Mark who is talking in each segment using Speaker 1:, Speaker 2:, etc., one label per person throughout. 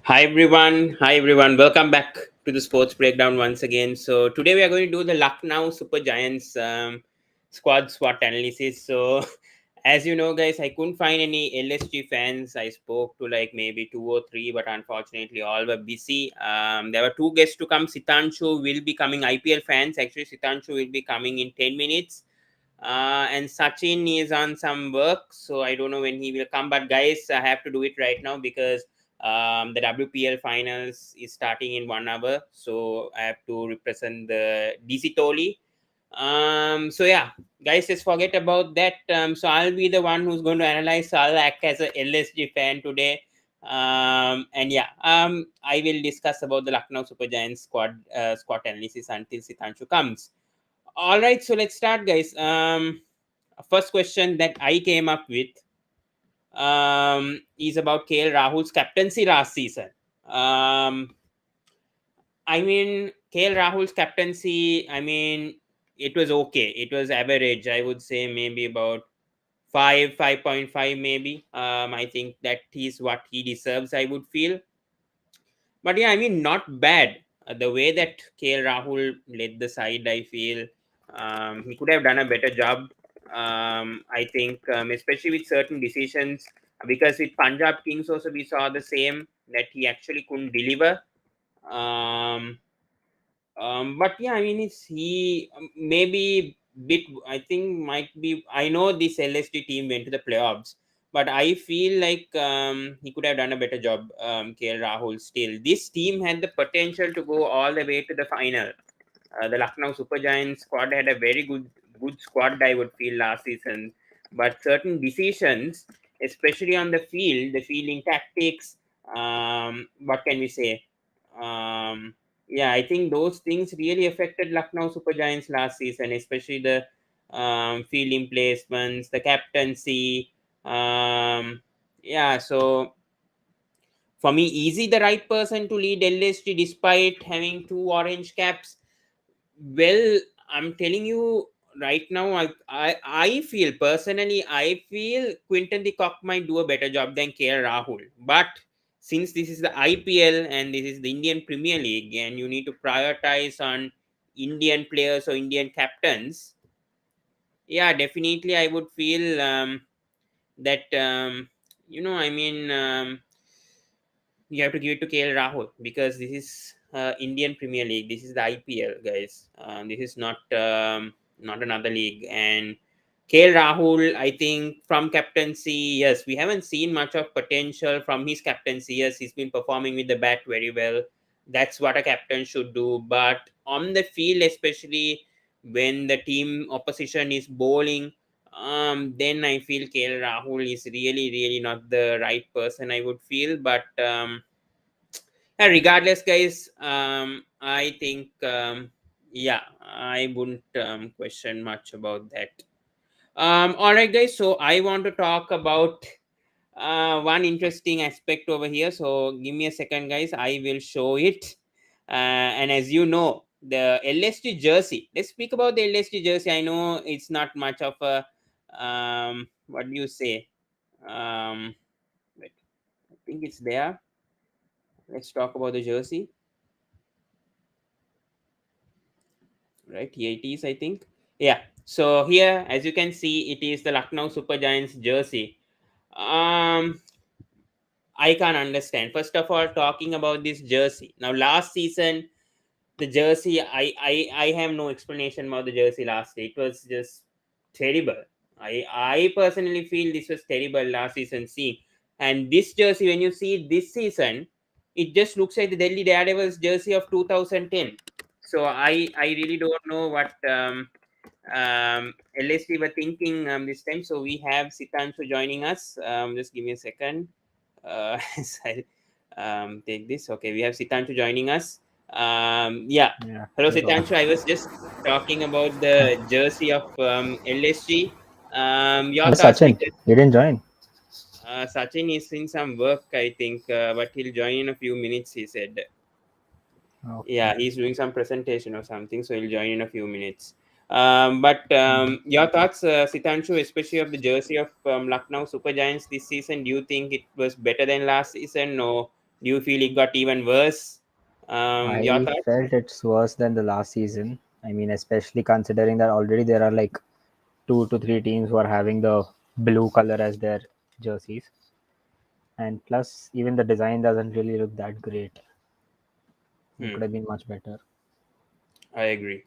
Speaker 1: Hi everyone. Welcome back to the Sports Breakdown once again. So today we are going to do the Lucknow Super Giants squad SWOT analysis. So as you know, guys, I couldn't find any LSG fans. I spoke to like maybe two or three, but unfortunately all were busy. There were two guests to come. Sitanshu will be coming. IPL fans, actually, Sitanshu will be coming in 10 minutes. And Sachin is on some work, so I don't know when he will come. But guys, I have to do it right now because the WPL finals is starting in 1 hour, so I have to represent the DC Toli. So yeah, guys, just forget about that. So I'll be the one who's going to analyze. So I'll act as a LSG fan today. And yeah, I will discuss about the Lucknow Super Giants squad analysis until Sitanshu comes. All right, so let's start, guys. First question that I came up with is about KL Rahul's captaincy last season. Um, I mean, KL Rahul's captaincy, I mean, it was okay. It was average. I would say maybe about 5.5 maybe. I think that is what he deserves, I would feel. But yeah, I mean, not bad. The way that KL Rahul led the side, I feel he could have done a better job. I think, especially with certain decisions, because with Punjab Kings also we saw the same that he actually couldn't deliver. Um, but yeah, I mean, it's he maybe bit. I think might be. I know this LSD team went to the playoffs, but I feel like he could have done a better job. KL Rahul still. This team had the potential to go all the way to the final. The Lucknow Super Giants squad had a very good squad. I would feel last season, but certain decisions, especially on the field, the fielding tactics. What can we say? Um, yeah, I think those things really affected Lucknow Super Giants last season, especially the fielding placements, the captaincy. Yeah, so for me, easy the right person to lead LSG despite having two orange caps. Well, I'm telling you right now, I feel personally, I feel Quinton de Kock might do a better job than KL Rahul. But since this is the IPL and this is the Indian Premier League, and you need to prioritize on Indian players or Indian captains, yeah, definitely I would feel that I mean, you have to give it to KL Rahul because this is Indian Premier League. This is the IPL, guys. This is not another league. And KL Rahul, I think from captaincy, yes, we haven't seen much of potential from his captaincy. Yes, he's been performing with the bat very well. That's what a captain should do. But on the field, especially when the team opposition is bowling, then I feel KL Rahul is really not the right person, I would feel. But yeah, regardless, guys, I think yeah, I wouldn't question much about that. All right, guys. So I want to talk about one interesting aspect over here. So give me a second, guys. I will show it. And as you know, the LSG jersey. Let's speak about the LSG jersey. I know it's not much of a what do you say? Wait, I think it's there. Let's talk about the jersey. Right, here it is, I think. Yeah, so here, as you can see, it is the Lucknow Super Giants jersey. um I can't understand, first of all, talking about this jersey. Now last season, the jersey, I have no explanation about the jersey last year. It was just terrible. I personally feel this was terrible last season seeing. And this jersey, when you see it this season, it just looks like the Delhi Daredevils jersey of 2010. So I really don't know what LSD were thinking this time. So we have Sitanshu joining us. Just give me a second. As I take this. Okay, we have Sitanshu joining us. Yeah.
Speaker 2: Yeah,
Speaker 1: Hello,
Speaker 2: hello.
Speaker 1: Sitanshu. I was just talking about the jersey of LSG. Your
Speaker 2: Where's
Speaker 1: thoughts,
Speaker 2: Sachin?
Speaker 1: because
Speaker 2: He didn't join.
Speaker 1: Sachin is in some work, I think, but he'll join in a few minutes, he said. Yeah,
Speaker 2: Okay.
Speaker 1: he's doing some presentation or something, so he'll join in a few minutes. But
Speaker 2: Mhm.
Speaker 1: your thoughts, Sitanshu, especially of the jersey of Lucknow Super Giants this season? Do you think it was better than last season, or Do you feel it got even worse? Your
Speaker 2: I
Speaker 1: thoughts?
Speaker 2: felt it's worse than the last season. I mean, especially considering that already there are like two to three teams who are having the blue color as their jerseys, and plus even the design doesn't really look that great. It
Speaker 1: Hmm.
Speaker 2: could have been much better.
Speaker 1: I agree.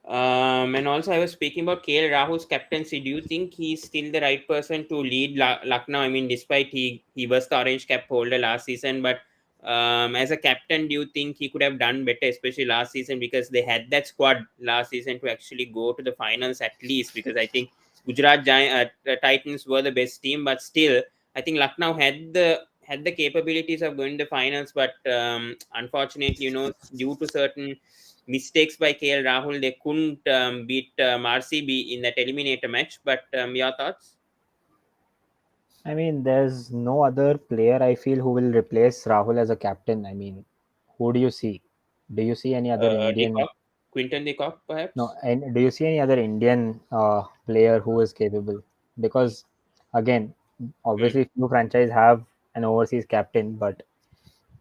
Speaker 1: And also, I was speaking about KL Rahul's captaincy. Do you think he's still the right person to lead Lucknow? I mean, despite he was the orange cap holder last season, but as a captain, do you think he could have done better, especially last season, because they had that squad last season to actually go to the finals at least? Because I think Titans were the best team, but still, I think Lucknow had the capabilities of going to the finals, but unfortunately, due to certain mistakes by KL Rahul, they couldn't beat RCB in that eliminator match. But your thoughts?
Speaker 2: I mean, there's no other player I feel who will replace Rahul as a captain. I mean, who do you see? Do you see any other
Speaker 1: De
Speaker 2: Indian?
Speaker 1: Kock, Quinton de Kock,
Speaker 2: No,
Speaker 1: perhaps?
Speaker 2: and do you see any other Indian player who is capable? Because again,
Speaker 1: Hmm.
Speaker 2: obviously, few franchise have an overseas captain, but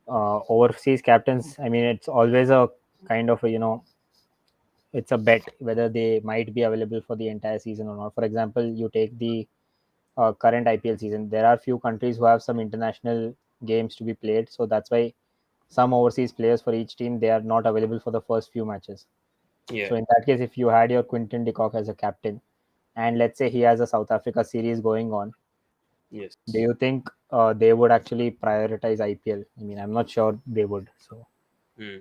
Speaker 2: overseas captains, I mean, it's always a kind of a, it's a bet whether they might be available for the entire season or not. For example, you take the current IPL season. There are few countries who have some international games to be played, so that's why some overseas players for each team they are not available for the first few matches.
Speaker 1: Yeah.
Speaker 2: So in that case, if you had your Quinton de Kock as a captain, and let's say he has a South Africa series going on, do
Speaker 1: Yes.
Speaker 2: you think they would actually prioritize IPL? I mean, I'm not sure they would. So,
Speaker 1: Hmm.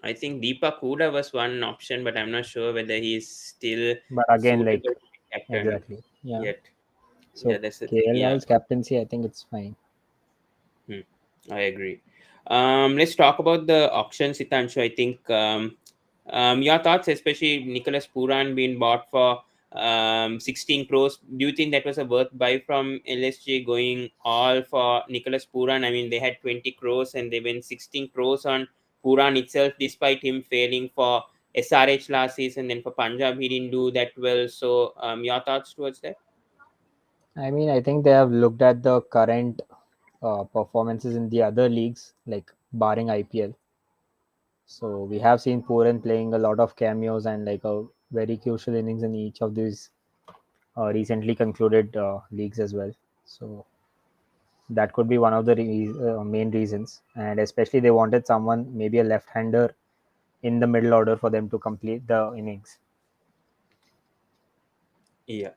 Speaker 1: I think Deepak Huda was one option, but I'm not sure whether he's still
Speaker 2: but again, like
Speaker 1: suitable to be captain
Speaker 2: exactly, yeah.
Speaker 1: yet. Yeah,
Speaker 2: So
Speaker 1: that's the thing.
Speaker 2: KL
Speaker 1: Yeah.
Speaker 2: Rahul's captaincy, I think it's fine.
Speaker 1: Hmm, I agree. Let's talk about the auction, Sitanshu. I think your thoughts, especially Nicholas Puran being bought for 16 crores. Do you think that was a worth buy from LSG going all for Nicholas Puran? I mean, they had 20 crores and they went 16 crores on Puran itself, despite him failing for SRH last season. Then for Punjab, he didn't do that well. So, your thoughts towards that?
Speaker 2: I mean, I think they have looked at the current performances in the other leagues, like barring IPL. So we have seen Puran playing a lot of cameos and like a very crucial innings in each of these recently concluded leagues as well. So that could be one of the main reasons. And especially they wanted someone, maybe a left-hander, in the middle order for them to complete the innings.
Speaker 1: Yeah,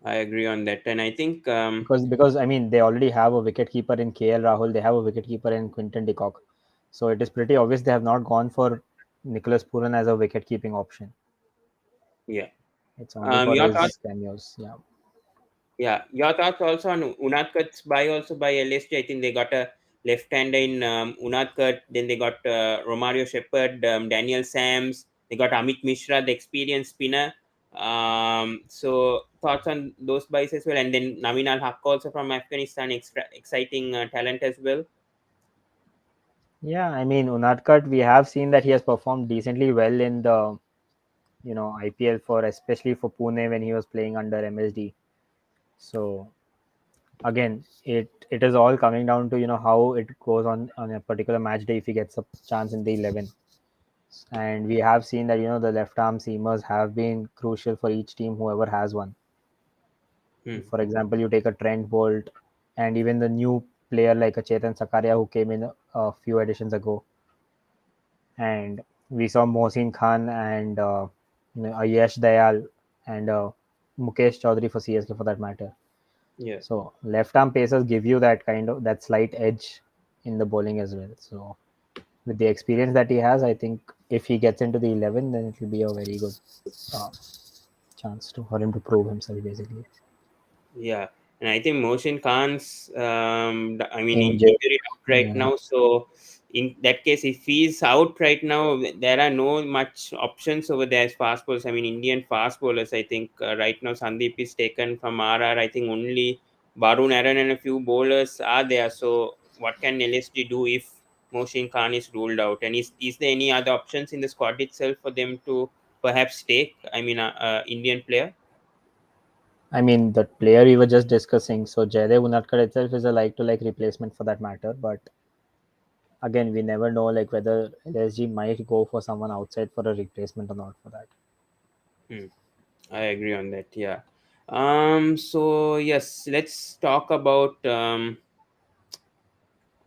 Speaker 1: I agree on that. And I think,
Speaker 2: Because I mean they already have a wicket keeper in KL Rahul, they have a wicket keeper in Quinton de Kock. So it is pretty obvious they have not gone for Nicholas Puran as a wicket keeping option.
Speaker 1: yeah.
Speaker 2: It's only for
Speaker 1: Your thoughts?
Speaker 2: his cameos. Yeah.
Speaker 1: Yeah, your thoughts also on Unadkut's buy also by LSG. I think they got a left-hander in Unadkut. Then they got Romario Shepherd, Daniel Sams. They got Amit Mishra, the experienced spinner. So thoughts on those buys as well. And then Naveen Al Haq also from Afghanistan, exciting talent as well.
Speaker 2: Yeah, I mean Unadkat, we have seen that he has performed decently well in the IPL for especially for Pune when he was playing under MSD. So again, it is all coming down to how it goes on a particular match day if he gets a chance in the 11. And we have seen that the left arm seamers have been crucial for each team whoever has one.
Speaker 1: Hmm.
Speaker 2: For example, you take a Trent Bolt and even the new player like a Chetan Sakaria who came in a few editions ago, and we saw Mohsin Khan and a Yash Dayal and Mukesh Chaudhary for CSK for that matter.
Speaker 1: Yeah.
Speaker 2: So left arm pacers give you that kind of that slight edge in the bowling as well. So with the experience that he has, I think if he gets into the 11, then it will be a very good uh, chance to for him to prove himself basically.
Speaker 1: Yeah, and I think Mohsin Khan's, I mean,
Speaker 2: Injured,
Speaker 1: injury out right
Speaker 2: yeah.
Speaker 1: now. So in that case, if he's out right now, there are no much options over there as fast bowlers. I mean, Indian fast bowlers. I think right now Sandeep is taken from RR. I think only Barun Aaron and a few bowlers are there. So what can LSG do if Mohsin Khan is ruled out? And is there any other options in the squad itself for them to perhaps take? I mean, Indian player.
Speaker 2: I mean, the player we were just discussing. So Jaydev Unadkar itself is a like to like replacement for that matter, but again, we never know like whether LSG might go for someone outside for a replacement or not for that.
Speaker 1: Hmm. I agree on that. Yeah. So yes, let's talk about.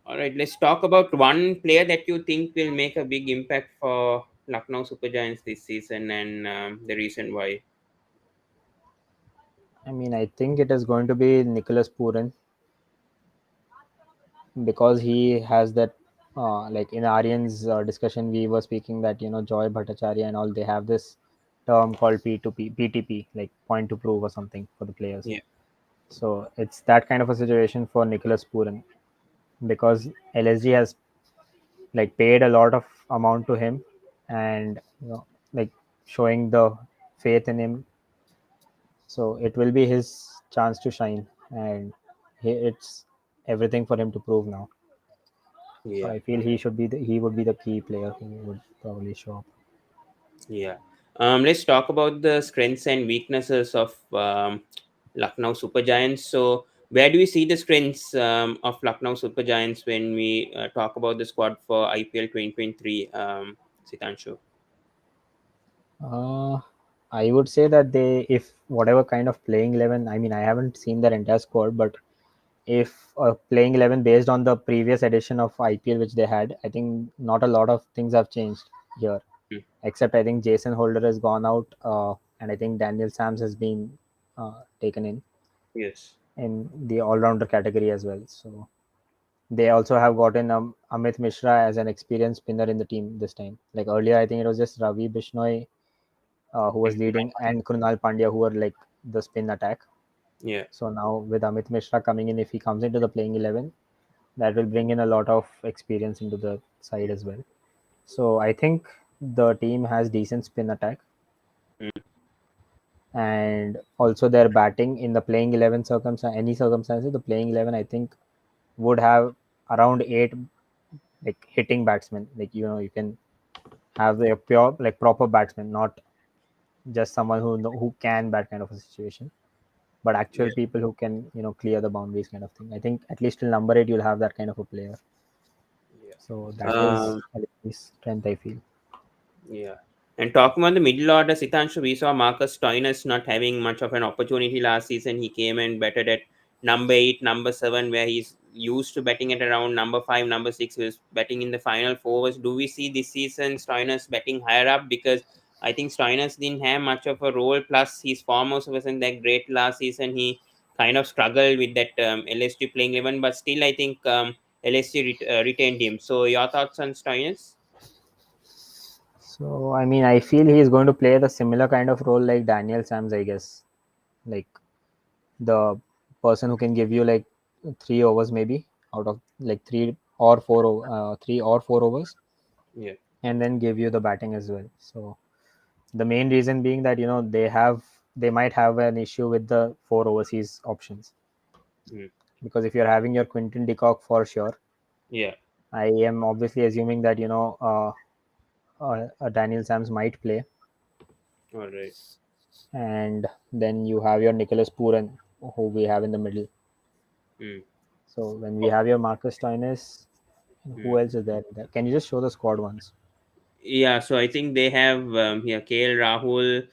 Speaker 1: All right, let's talk about one player that you think will make a big impact for Lucknow Super Giants this season, and the reason why.
Speaker 2: I mean, I think it is going to be Nicholas Puran because he has that. Like in Aryan's discussion, we were speaking that Joy Bhattacharya and all they have this term called P2P, PTP, like point to prove or something for the players.
Speaker 1: Yeah.
Speaker 2: So it's that kind of a situation for Nicholas Puran because LSG has like paid a lot of amount to him and like showing the faith in him. So it will be his chance to shine, and it's everything for him to prove now. So
Speaker 1: Yeah.
Speaker 2: I feel he would be the key player who would probably show up.
Speaker 1: Yeah. Let's talk about the strengths and weaknesses of Lucknow Super Giants. So, where do we see the strengths of Lucknow Super Giants when we talk about the squad for IPL 2023, Sitanshu?
Speaker 2: Uh, I would say that if whatever kind of playing 11, I mean, I haven't seen their entire squad, but if a playing 11 based on the previous edition of IPL which they had, I think not a lot of things have changed here,
Speaker 1: Mm.
Speaker 2: except I think Jason Holder has gone out, and I think Daniel Sams has been taken
Speaker 1: Yes.
Speaker 2: in the all-rounder category as well. So they also have gotten Amit Mishra as an experienced spinner in the team this time. Like earlier, I think it was just Ravi Bishnoi who was
Speaker 1: And
Speaker 2: leading and Krunal Pandya who were like the spin attack.
Speaker 1: yeah.
Speaker 2: So now with Amit Mishra coming in, if he comes into the playing 11, that will bring in a lot of experience into the side as well. So I think the team has decent spin attack,
Speaker 1: Mm.
Speaker 2: and also their batting in the playing 11 circumstance, any circumstances, the playing 11 I think would have around eight like hitting batsmen. Like you can have a pure like proper batsman, not just someone who can bat kind of a situation, but actual
Speaker 1: Yeah.
Speaker 2: people who can clear the boundaries kind of thing. I think at least till number 8 you'll have that kind of a player.
Speaker 1: Yeah.
Speaker 2: So that is
Speaker 1: Um,
Speaker 2: his strength I feel.
Speaker 1: Yeah. And talking about the middle order, Sitanshu, we saw Marcus Stoinis not having much of an opportunity last season. He came and batted at number 8, number 7, where he's used to batting at around number 5, number 6. He was batting in the final fours. Do we see this season Stoinis batting higher up? Because I think Stoinis didn't have much of a role. Plus, his form also wasn't that great last season. He kind of struggled with that LSG playing 11, but still, I think LSG retained him. So, your thoughts on Stoinis?
Speaker 2: So I mean, I feel he is going to play the similar kind of role like Daniel Sams, I guess. Like the person who can give you like 3 overs maybe out of like 3 or 4 overs,
Speaker 1: Yeah.
Speaker 2: and then give you the batting as well. So the main reason being that they might have an issue with the 4 overseas options,
Speaker 1: Mm.
Speaker 2: because if you're having your Quinton de Kock for sure,
Speaker 1: Yeah.
Speaker 2: I am obviously assuming that Daniel Sams might play,
Speaker 1: All right.
Speaker 2: and then you have your Nicholas Puran who we have in the middle.
Speaker 1: Mm.
Speaker 2: So when we have your Marcus Stoinis, who
Speaker 1: Mm.
Speaker 2: else is there? Can you just show the squad once?
Speaker 1: Yeah, so I think they have here KL Rahul,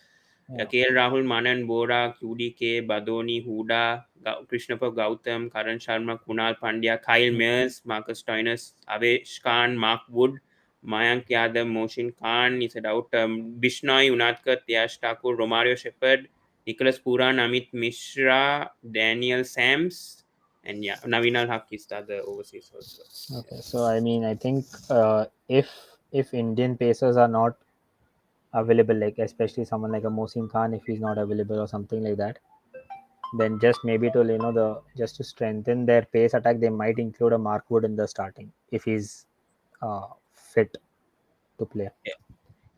Speaker 2: Yeah.
Speaker 1: KL Rahul, Manan Bora, QDK, Badoni, Huda, Krishnapur Gautam, Karan Sharma, Kunal Pandya, Kyle Mears, Marcus Stoinis, Avesh Khan, Mark Wood, Mayank Yadav, Moshin Khan is out, Bishnoi, Unatkar, Yash Thakur, Romario Shepherd, Nicholas Puran, Amit Mishra, Daniel Sams, and yeah, Navinal Haq is the other overseas also. Yeah.
Speaker 2: Okay. So I mean, I think if Indian pacers are not available, like especially someone like a Mohsin Khan, if he's not available or something like that, then just maybe to the just to strengthen their pace attack, they might include a Mark Wood in the starting if he's fit to play.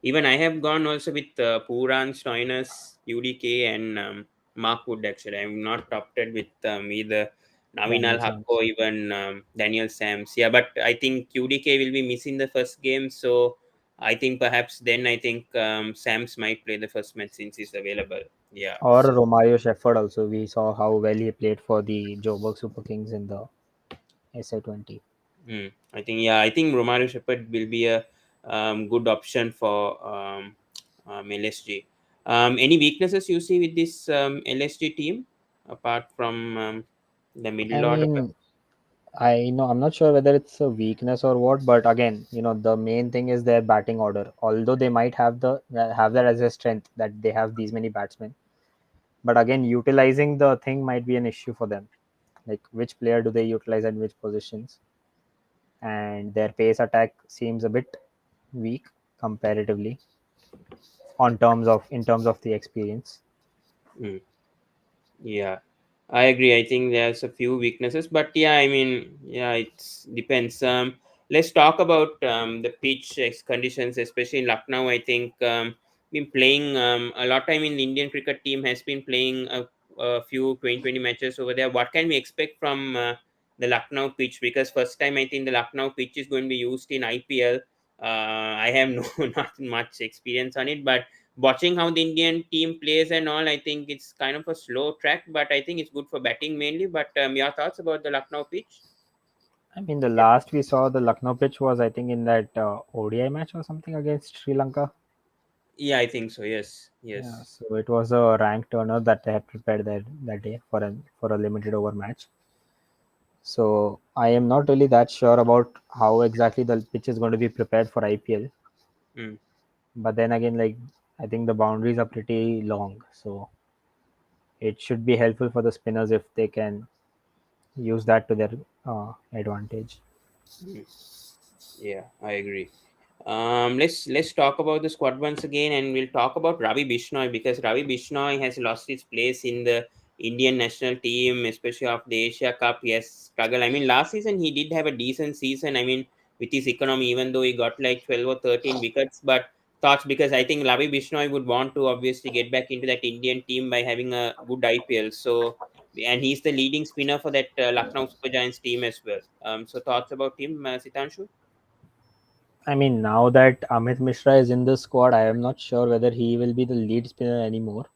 Speaker 1: Even I have gone also with Puran, Stoinis, UDK, and Mark Wood. Actually, I'm not opted with either Navinal
Speaker 2: Daniel
Speaker 1: Haq or
Speaker 2: Sams.
Speaker 1: even Daniel Sams. Yeah, but I think UDK will be missing the first game, so I think perhaps then I think Sams might play the first match since he's available. Yeah.
Speaker 2: Or
Speaker 1: So
Speaker 2: Romario Shepherd also. We saw how well he played for the Joburg Super Kings in the SA20.
Speaker 1: I think, yeah, I think Romario Shepherd will be a good option for LSG. Any weaknesses you see with this LSG team apart from the
Speaker 2: I
Speaker 1: middle order?
Speaker 2: mean, I know I'm not sure whether it's a weakness or what, but again, the main thing is their batting order. Although they might have that as a strength that they have these many batsmen, but again, utilizing the thing might be an issue for them. Like which player do they utilize at which positions, and their pace attack seems a bit weak comparatively on terms of in terms of the experience.
Speaker 1: Mm. Yeah, I agree. I think there's a few weaknesses, but yeah, I mean, yeah, it depends. Let's talk about the conditions, especially in Lucknow. I think been playing a lot time in the Indian cricket team has been playing a few 2020 matches over there. What can we expect from the Lucknow pitch? Because first time I think the Lucknow pitch is going to be used in IPL. I have no not much experience on it, but watching how the Indian team plays and all, I think it's kind of a slow track, but I think it's good for batting mainly. But your thoughts about the Lucknow pitch?
Speaker 2: I mean, the last we saw the Lucknow pitch was, I think, in that ODI match or something against Sri Lanka.
Speaker 1: Yeah, I think so. Yes,
Speaker 2: Yeah,
Speaker 1: yes.
Speaker 2: so it was a rank turner that they had prepared that day for a limited over match. So I am not really that sure about how exactly the pitch is going to be prepared for IPL.
Speaker 1: Mm,
Speaker 2: But then again, like I think the boundaries are pretty long, so it should be helpful for the spinners if they can use that to their advantage.
Speaker 1: mm. Yeah, I agree. Let's talk about the squad once again, and we'll talk about Ravi Bishnoi because Ravi Bishnoi has lost his place in the Indian national team, especially of the Asia Cup. He has struggled. I mean, last season he did have a decent season. I mean, with his economy, even though he got like 12 or 13 wickets, but thoughts because I think Ravi Bishnoi would want to obviously get back into that Indian team by having a good IPL. So, and he's the leading spinner for that Lucknow Super Giants team as well. So thoughts about him, Sitanshu?
Speaker 2: I mean, now that Amit Mishra is in the squad, I am not sure whether he will be the lead spinner anymore.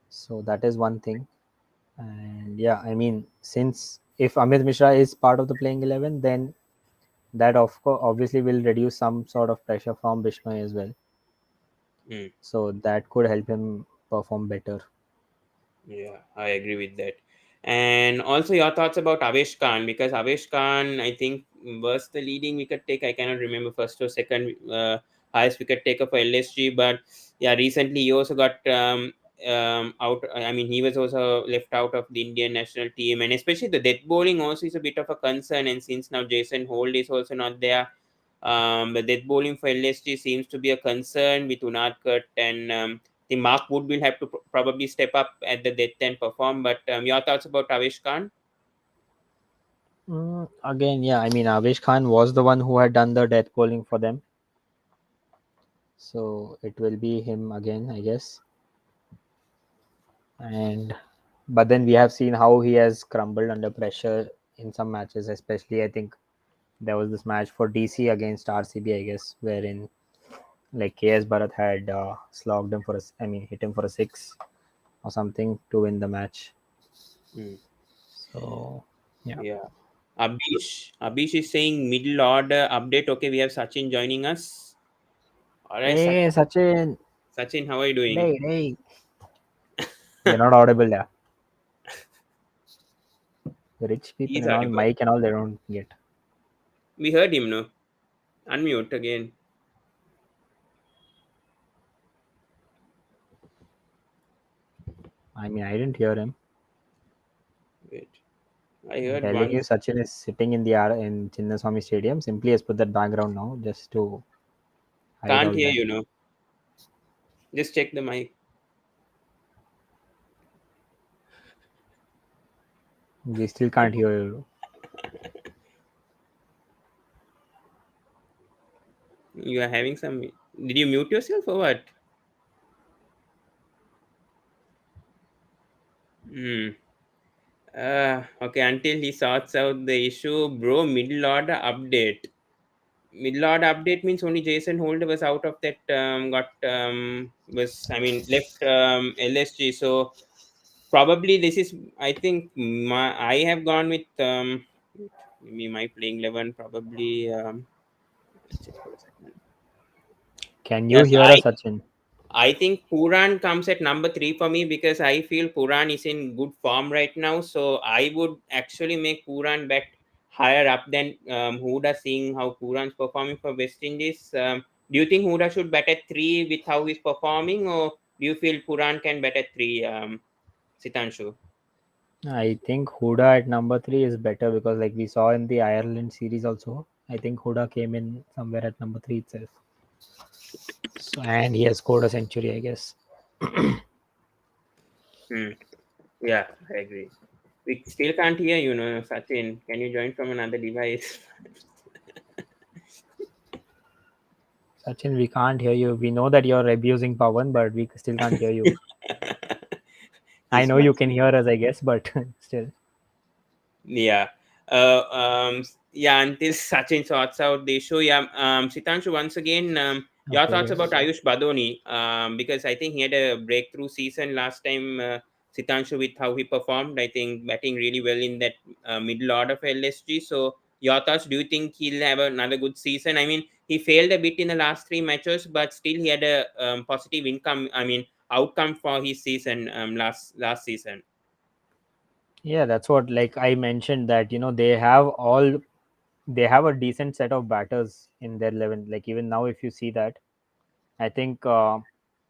Speaker 2: So that is one thing. And yeah, I mean, since if Amit Mishra is part of the playing 11, then that of course obviously will reduce some sort of pressure from Bishnoi as well.
Speaker 1: Hmm.
Speaker 2: So that could help him perform better.
Speaker 1: Yeah, I agree with that. And also your thoughts about Avesh Khan because Avesh Khan, I think, was the leading wicket taker. I cannot remember first or second highest wicket taker for LSG, but yeah, recently he also got out. I mean, he was also left out of the Indian national team, and especially the death bowling also is a bit of a concern. And since now Jason Holt is also not there, the death bowling for LSG seems to be a concern with Unadkat and the Mark Wood will have to probably step up at the death and perform. But your thoughts about Avesh Khan?
Speaker 2: Again, yeah, I mean, Avesh Khan was the one who had done the death bowling for them. So it will be him again, I guess. And but then we have seen how he has crumbled under pressure in some matches, especially I think there was this match for DC against RCB, I guess, wherein like KS Bharat had slogged him for I mean, hit him for a six or something to win the match.
Speaker 1: Hmm.
Speaker 2: So yeah.
Speaker 1: Yeah. Abish is saying middle order update. Okay, we have Sachin joining us. All right,
Speaker 2: Hey, Sachin.
Speaker 1: Sachin, how are you doing?
Speaker 2: Hey, hey. You're not audible, yeah. The rich people
Speaker 1: He's
Speaker 2: and all,
Speaker 1: audible.
Speaker 2: mic and all, they don't get.
Speaker 1: We heard him, no? Unmute again.
Speaker 2: I mean, I didn't hear him.
Speaker 1: Wait, I
Speaker 2: I'm
Speaker 1: heard
Speaker 2: telling you,
Speaker 1: once.
Speaker 2: Sachin is sitting in Chinnaswamy Stadium. Simply has put that background now just to hide
Speaker 1: Can't
Speaker 2: all
Speaker 1: hear
Speaker 2: that.
Speaker 1: you, no? Just check the mic.
Speaker 2: We still can't hear you.
Speaker 1: You are having some. Did you mute yourself or what? Hmm. Okay, until he sorts out the issue, bro, middle order update. Middle order update means only Jason Holder was out of that, got, was, I mean, left LSG. So probably this is, I think, I have gone with, Maybe my playing 11 probably. Let's check for a second.
Speaker 2: Can you
Speaker 1: Yes,
Speaker 2: hear us, Sachin?
Speaker 1: I think Puran comes at number three for me because I feel Puran is in good form right now. So I would actually make Puran bet higher up than Huda, seeing how Puran's performing for West Indies. Do you think Huda should bet at three with how he's performing, or do you feel Puran can bet at three, Sitanshu?
Speaker 2: I think Huda at number three is better because, like we saw in the Ireland series, also, I think Huda came in somewhere at number three itself. So, and he has scored a century, I guess.
Speaker 1: Hmm. Yeah, I agree. We still can't hear you, know, Sachin. Can you join from another device?
Speaker 2: Sachin, we can't hear you. We know that you're abusing Pawan, but we still can't hear you. I
Speaker 1: This
Speaker 2: know you
Speaker 1: must.
Speaker 2: can hear us, I guess, but still.
Speaker 1: Yeah. Yeah, until Sachin sorts out the issue. Yeah. Sitanshu, once again, your thoughts
Speaker 2: Okay.
Speaker 1: about Ayush Badoni, because I think he had a breakthrough season last time, Sitanshu, with how he performed. I think batting really well in that middle order for LSG. So, your thoughts, do you think he'll have another good season? I mean, he failed a bit in the last three matches, but still he had a positive income, I mean, outcome for his season last season.
Speaker 2: Yeah, that's what, like I mentioned, that they have a decent set of batters in their 11. Like even now, if you see that, I think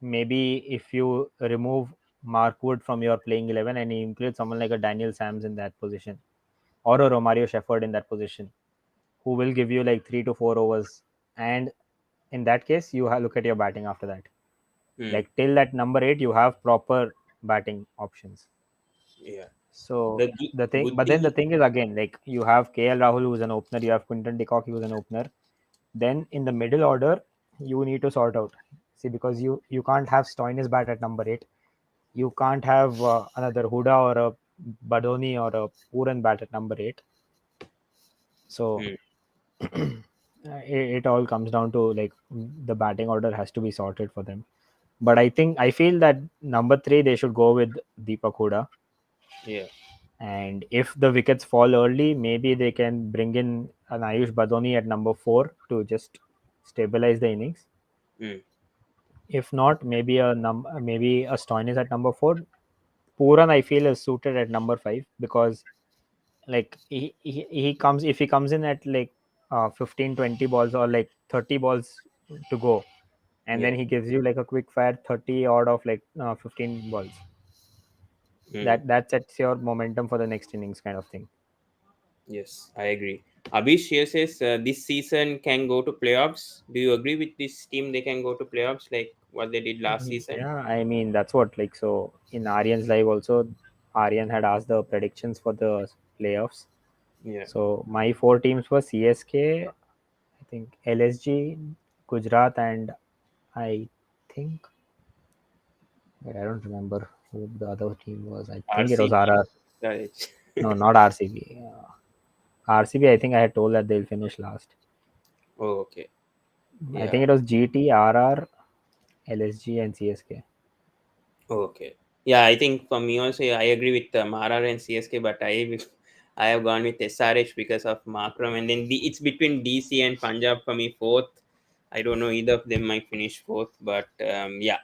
Speaker 2: maybe if you remove Mark Wood from your playing 11 and you include someone like a Daniel Sams in that position or a Romario Shepherd in that position, who will give you like 3 to 4 overs, and in that case, you look at your batting after that.
Speaker 1: Hmm.
Speaker 2: Like till that number eight, you have proper batting options.
Speaker 1: Yeah.
Speaker 2: So
Speaker 1: The good
Speaker 2: but then the
Speaker 1: thing.
Speaker 2: thing is, again, like you have KL Rahul who's an opener, you have Quinton de Kock who's an opener. Then in the middle order, you need to sort out. See, because you can't have Stoinis bat at number eight. You can't have another Huda or a Badoni or a Puran bat at number eight. So
Speaker 1: Hmm.
Speaker 2: it all comes down to like the batting order has to be sorted for them. But I feel that number three they should go with Deepak Huda,
Speaker 1: Yeah.
Speaker 2: and if the wickets fall early, maybe they can bring in an Ayush Badoni at number four to just stabilize the innings.
Speaker 1: Hmm.
Speaker 2: If not, maybe a Stoinis at number four. Puran I feel is suited at number five because like he comes if he comes in at like 15-20 balls or like 30 balls to go, and then
Speaker 1: Yeah.
Speaker 2: he gives you like a quick fire 30 odd of like 15 balls,
Speaker 1: Hmm.
Speaker 2: that sets your momentum for the next innings kind of thing.
Speaker 1: Yes, I agree. Abhish here says this season can go to playoffs. Do you agree with this team? They can go to playoffs like what they did last season.
Speaker 2: Yeah, I mean that's what, like, so in Aryan's live also, Aryan had asked the predictions for the playoffs.
Speaker 1: Yeah.
Speaker 2: So my four teams were CSK, I think LSG, Gujarat, and I think, wait, I don't remember who the other team was. I think it was
Speaker 1: RCB.
Speaker 2: RR.
Speaker 1: Courage.
Speaker 2: No, not RCB. RCB, I think I had told that they'll finish last.
Speaker 1: Oh, okay.
Speaker 2: I think
Speaker 1: Yeah.
Speaker 2: it was GT, RR, LSG, and CSK.
Speaker 1: Okay. Yeah, I think for me also, yeah, I agree with Marar and CSK, but I have gone with SRH because of Makram, and then it's between DC and Punjab for me fourth. I don't know, either of them might finish fourth, but yeah,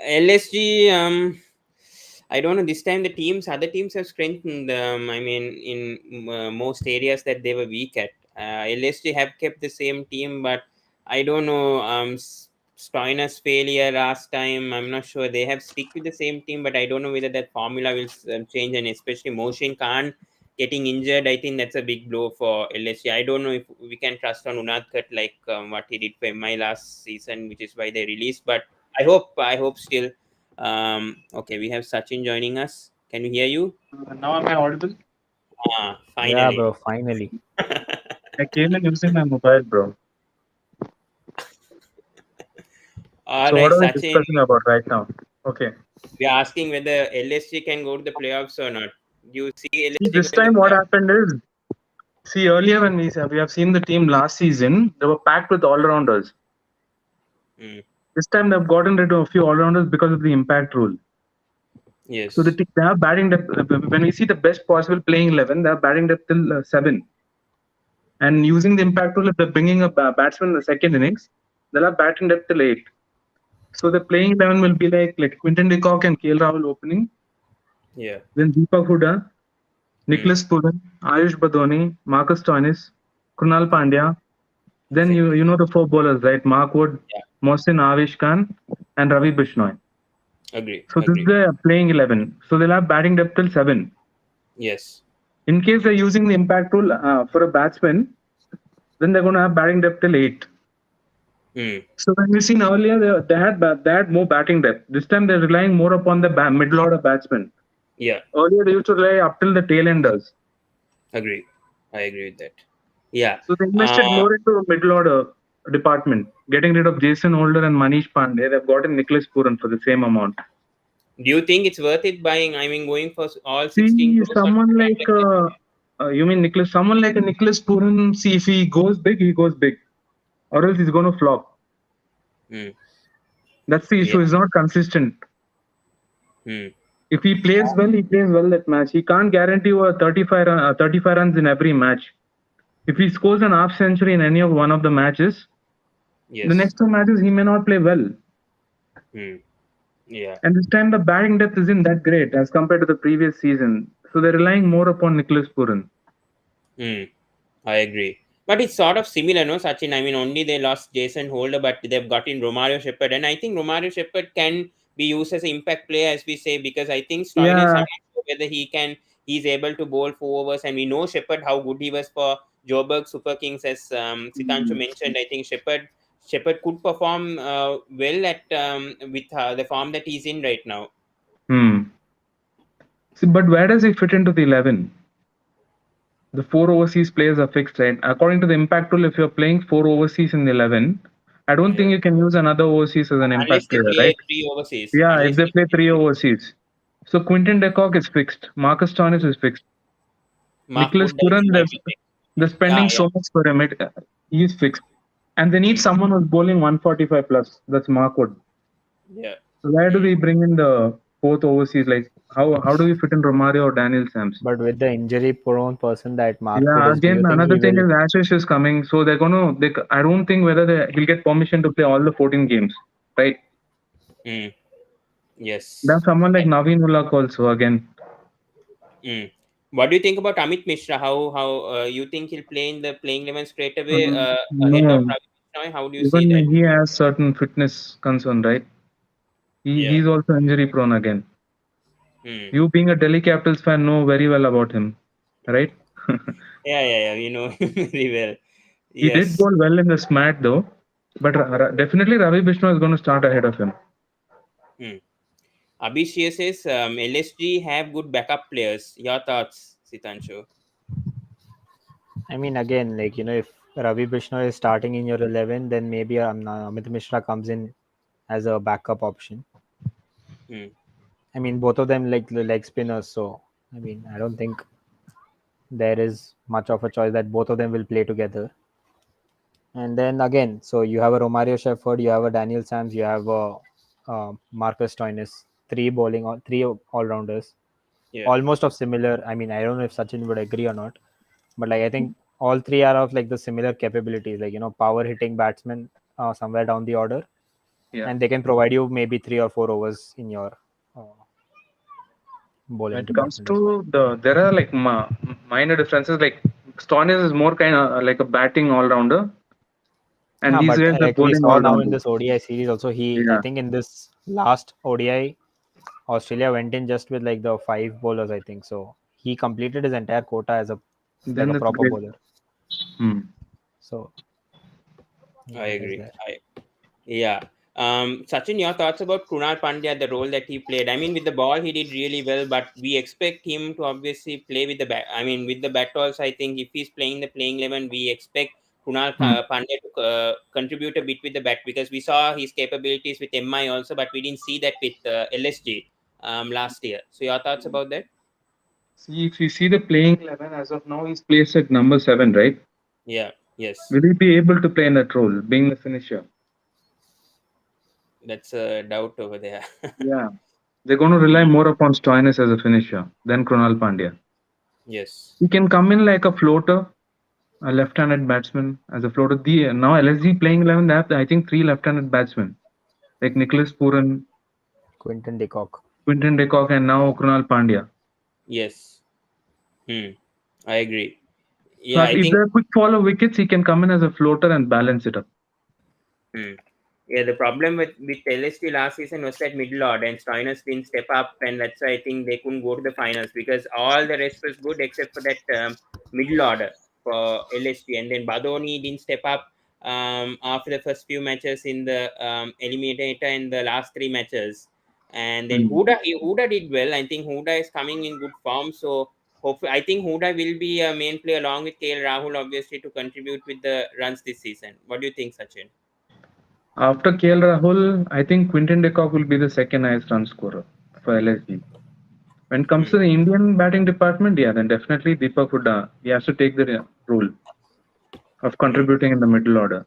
Speaker 1: LSG. I don't know. This time the other teams have strengthened. I mean, in most areas that they were weak at. LSG have kept the same team, but I don't know. Stoiner's failure last time, I'm not sure. They have stick with the same team, but I don't know whether that formula will change. And especially Moshin Khan getting injured, I think that's a big blow for LSG. I don't know if we can trust on Unadkat like what he did for MI last season, which is why they released. But I hope still. Okay, we have Sachin joining us. Can we hear you?
Speaker 3: Now am I audible?
Speaker 2: Yeah,
Speaker 1: Finally.
Speaker 2: bro, finally.
Speaker 3: I came in using my mobile, bro.
Speaker 1: All
Speaker 3: So what
Speaker 1: right,
Speaker 3: are we
Speaker 1: Sachin.
Speaker 3: discussing about right now? Okay.
Speaker 1: We are asking whether LSG can go to the playoffs or not. Do you see
Speaker 3: See,
Speaker 1: LSG
Speaker 3: this
Speaker 1: going to
Speaker 3: time
Speaker 1: the
Speaker 3: what
Speaker 1: playoffs?
Speaker 3: happened is, see, earlier when we have seen the team last season, they were packed with all-rounders.
Speaker 1: Mm,
Speaker 3: This time they've gotten rid of a few all-rounders because of the impact rule. So
Speaker 1: yes.
Speaker 3: they have batting depth. When we see the best possible playing 11, they have batting depth till seven. And using the impact rule, if they're bringing a batsman in the second innings, they'll have batting depth till 8. So the playing 11 will be like Quinton de Kock and KL Rahul opening,
Speaker 1: Yeah.
Speaker 3: then Deepak Hooda,
Speaker 1: Hmm.
Speaker 3: Nicholas Puran, Ayush Badoni, Marcus Stoinis, Krunal Pandya. Then you
Speaker 1: Exactly.
Speaker 3: know the four bowlers, right? Mark Wood,
Speaker 1: Yeah.
Speaker 3: Mohsin Avish Khan, and Ravi Bishnoi.
Speaker 1: Agree.
Speaker 3: So this is
Speaker 1: Agree.
Speaker 3: the playing 11. So they'll have batting depth till 7.
Speaker 1: Yes.
Speaker 3: In case they're using the impact rule for a batsman, then they're going to have batting depth till 8.
Speaker 1: Hmm.
Speaker 3: So when we've seen earlier, they had more batting depth. This time they're relying more upon the middle order batsmen.
Speaker 1: Yeah.
Speaker 3: Earlier they used to rely up till the tail enders.
Speaker 1: Agree. I agree with that. Yeah.
Speaker 3: So they invested
Speaker 1: Uh,
Speaker 3: more into the middle order department, getting rid of Jason Holder and Manish Pandey. They've gotten Nicholas Puran for the same amount.
Speaker 1: do you think it's worth it buying? I mean, going for all 16
Speaker 3: See,
Speaker 1: crores or
Speaker 3: someone like
Speaker 1: 200?
Speaker 3: you mean Nicholas, someone like a Nicholas Puran. See, if he goes big, he goes big, or else he's going to flop.
Speaker 1: Hmm.
Speaker 3: That's the
Speaker 1: Yeah.
Speaker 3: issue. He's not consistent.
Speaker 1: Hmm.
Speaker 3: If he plays well, he plays well that match. He can't guarantee you a 35 runs in every match. If he scores an half century in any of one of the matches, the
Speaker 1: Yes.
Speaker 3: next two matches he may not play well.
Speaker 1: Hmm. Yeah.
Speaker 3: And this time the batting depth isn't that great as compared to the previous season. So they're relying more upon Nicholas Puran.
Speaker 1: Hmm. I agree. But it's sort of similar, no, Sachin? I mean, only they lost Jason Holder, but they've got in Romario Shepherd. And I think Romario Shepherd can be used as an impact player, as we say, because I think Stoinis, I'm
Speaker 3: Yeah.
Speaker 1: not sure whether he's able to bowl 4 overs. And we know Shepherd, how good he was for Joburg Super Kings, as Sitancho mentioned. I think Shepherd could perform well at with the form that he's in right now.
Speaker 3: Hmm. See, but where does he fit into the 11? The four overseas players are fixed, right? According to the impact rule, if you're playing four overseas in the 11, I don't think
Speaker 1: Yeah.
Speaker 3: you can use another overseas as an
Speaker 1: Unless
Speaker 3: impact
Speaker 1: they
Speaker 3: player,
Speaker 1: play
Speaker 3: right?
Speaker 1: three overseas.
Speaker 3: Yeah, if
Speaker 1: Unless
Speaker 3: they
Speaker 1: they
Speaker 3: play
Speaker 1: play
Speaker 3: three
Speaker 1: three.
Speaker 3: overseas. So Quinton de Kock is fixed. Marcus Stoinis is fixed.
Speaker 1: Mark
Speaker 3: Nicholas
Speaker 1: Wood also
Speaker 3: Puran,
Speaker 1: might be fixed.
Speaker 3: they're
Speaker 1: Yeah,
Speaker 3: spending
Speaker 1: yeah.
Speaker 3: so much for him. He's fixed. And they need
Speaker 1: Hmm.
Speaker 3: someone who's bowling 145 plus. That's Mark Wood.
Speaker 1: Yeah.
Speaker 3: So where do
Speaker 1: Hmm.
Speaker 3: we bring in the fourth overseas? Like how do we fit in Romario or Daniel Sams?
Speaker 2: But with the injury prone person that Markwood
Speaker 3: Yeah,
Speaker 2: is, do
Speaker 3: again
Speaker 2: you think
Speaker 3: another
Speaker 2: he
Speaker 3: thing
Speaker 2: will?
Speaker 3: is Ashish is coming, so they're gonna. I don't think whether he'll get permission to play all the 14 games, right?
Speaker 1: Hmm.
Speaker 3: Then
Speaker 1: Yes.
Speaker 3: someone like Naveen Ulak also again.
Speaker 1: Hmm. What do you think about Amit Mishra? How you think he'll play in the playing 11 straight away ahead of
Speaker 3: No,
Speaker 1: Ravi Bishnoi? How do you see that?
Speaker 3: even he has certain fitness concern, right?
Speaker 1: Yeah.
Speaker 3: He's also injury prone again.
Speaker 1: Hmm.
Speaker 3: You being a Delhi Capitals fan know very well about him, right?
Speaker 1: Yeah, yeah, yeah. You know very well.
Speaker 3: He did
Speaker 1: Yes.
Speaker 3: bowl well in the SMAT though, but definitely Ravi Bishnoi is going to start ahead of him.
Speaker 1: Hmm. Abhishek says LSG have good backup players. Your thoughts, Sitancho?
Speaker 2: I mean, again, like if Ravi Bishnoi is starting in your 11, then maybe Amit Mishra comes in as a backup option.
Speaker 1: Hmm.
Speaker 2: I mean, both of them like leg spinners, so I mean, I don't think there is much of a choice that both of them will play together. And then again, so you have a Romario Shepherd, you have a Daniel Sams, you have a Marcus Stoinis, three all rounders,
Speaker 1: Yeah.
Speaker 2: almost of similar. I mean, I don't know if Sachin would agree or not, but like I think all three are of like the similar capabilities, like power hitting batsmen somewhere down the order,
Speaker 3: Yeah.
Speaker 2: and they can provide you maybe 3 or 4 overs in your uh,
Speaker 3: When
Speaker 2: bowling
Speaker 3: it comes
Speaker 2: department as well.
Speaker 3: to there are like minor differences. Like Stoinis is more kind of like a batting all rounder, and
Speaker 2: Yeah,
Speaker 3: these
Speaker 2: but
Speaker 3: guys are
Speaker 2: like we
Speaker 3: bowling
Speaker 2: saw
Speaker 3: all
Speaker 2: now in
Speaker 3: rounders.
Speaker 2: this ODI series, also I
Speaker 3: Yeah.
Speaker 2: think in this last ODI, Australia went in just with like the 5 bowlers, I think. So he completed his entire quota as a like
Speaker 3: Then
Speaker 2: a
Speaker 3: that's
Speaker 2: proper
Speaker 3: great.
Speaker 2: bowler.
Speaker 3: Hmm.
Speaker 2: So
Speaker 1: I
Speaker 2: yeah, that is
Speaker 1: agree.
Speaker 2: there.
Speaker 1: Yeah. Sachin, your thoughts about Krunal Pandya, the role that he played? I mean, with the ball, he did really well, but we expect him to obviously play with the bat. I mean, with the bat also, I think if he's playing the playing 11, we expect
Speaker 3: Hmm.
Speaker 1: Pandya to contribute a bit with the bat because we saw his capabilities with MI also, but we didn't see that with LSG last year. So, your thoughts about that?
Speaker 3: See, if you see the playing 11 as of now, he's placed at number 7, right?
Speaker 1: Yeah. Yes.
Speaker 3: Will he be able to play in that role, being the finisher?
Speaker 1: That's a doubt over there.
Speaker 3: Yeah. They're going to rely
Speaker 1: Mm,
Speaker 3: more upon Stoinis as a finisher than Krunal Pandya.
Speaker 1: yes.
Speaker 3: He can come in like a floater, A left-handed batsman as a floater. The now LSG playing 11, they have I think three left-handed batsmen like Nicholas Puran,
Speaker 2: Quinton de Kock.
Speaker 3: Quinton de Kock, and now Krunal Pandya.
Speaker 1: Yes. Hmm. I agree.
Speaker 3: So
Speaker 1: Yeah, I
Speaker 3: if
Speaker 1: think.
Speaker 3: there are quick follow wickets, he can come in as a floater and balance it up.
Speaker 1: Hmm. Yeah, the problem with LST last season was that middle order, and Stoinis didn't step up, and that's why I think they couldn't go to the finals because all the rest was good except for that middle order for LST, and then Badoni didn't step up after the first few matches in the eliminator in the last three matches, and then
Speaker 3: Hmm.
Speaker 1: Huda did well. I think Huda is coming in good form, so hopefully I think Huda will be a main player along with KL Rahul obviously to contribute with the runs this season. What do you think, Sachin?
Speaker 3: After KL Rahul, I think Quinton de Kock will be the second highest run scorer for LSG. When it comes
Speaker 1: Hmm.
Speaker 3: to the Indian batting department, yeah, then definitely Deepak Hooda. He has to take the role of
Speaker 1: Hmm.
Speaker 3: contributing in the middle order.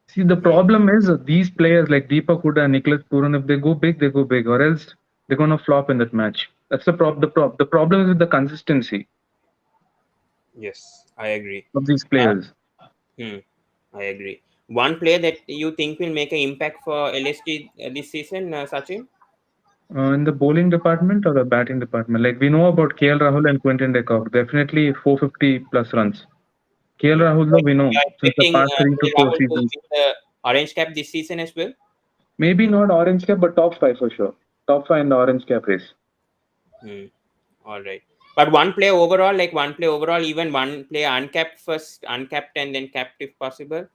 Speaker 3: See, the
Speaker 1: Hmm.
Speaker 3: problem is these players like Deepak Hooda and Nicholas Puran, if they go big, or else they're gonna flop in that match. That's the problem is with the consistency
Speaker 1: Yes, I agree.
Speaker 3: of these
Speaker 1: Uh,
Speaker 3: players.
Speaker 1: hmm, I agree. One player that you think will make an impact for LSG this season, Sachin?
Speaker 3: In the bowling department or the batting department, like we know about KL Rahul and Quinton de Kock, definitely 450 plus runs. KL
Speaker 1: Hmm.
Speaker 3: Rahul, though, we
Speaker 1: You
Speaker 3: know
Speaker 1: are
Speaker 3: since the
Speaker 1: expecting
Speaker 3: past 3 to 4
Speaker 1: Rahul to
Speaker 3: seasons,
Speaker 1: win the orange cap this season as well?
Speaker 3: maybe not orange cap, but top five for sure. Top five in the orange cap race.
Speaker 1: Hmm. All right. But one player overall, like one player overall, even one player uncapped first, uncapped and then capped if possible.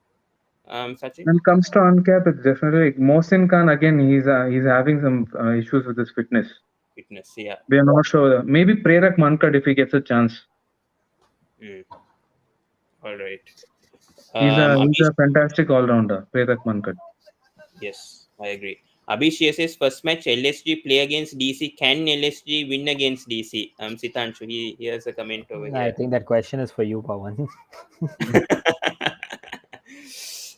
Speaker 1: Sachin?
Speaker 3: When it comes to uncap, it's definitely like Mohsin Khan again. He's having some issues with his fitness.
Speaker 1: Fitness, yeah.
Speaker 3: We are not sure. Maybe Prerak Mankad if he gets a chance.
Speaker 1: Hmm. All right.
Speaker 3: He's
Speaker 1: Abhish,
Speaker 3: a fantastic all rounder. Prerak Mankad.
Speaker 1: yes, I agree. Abhishek says first match LSG play against DC. Can LSG win against DC? Sitanshu, he has a comment over
Speaker 2: I
Speaker 1: here.
Speaker 2: think that question is for you, Pawan.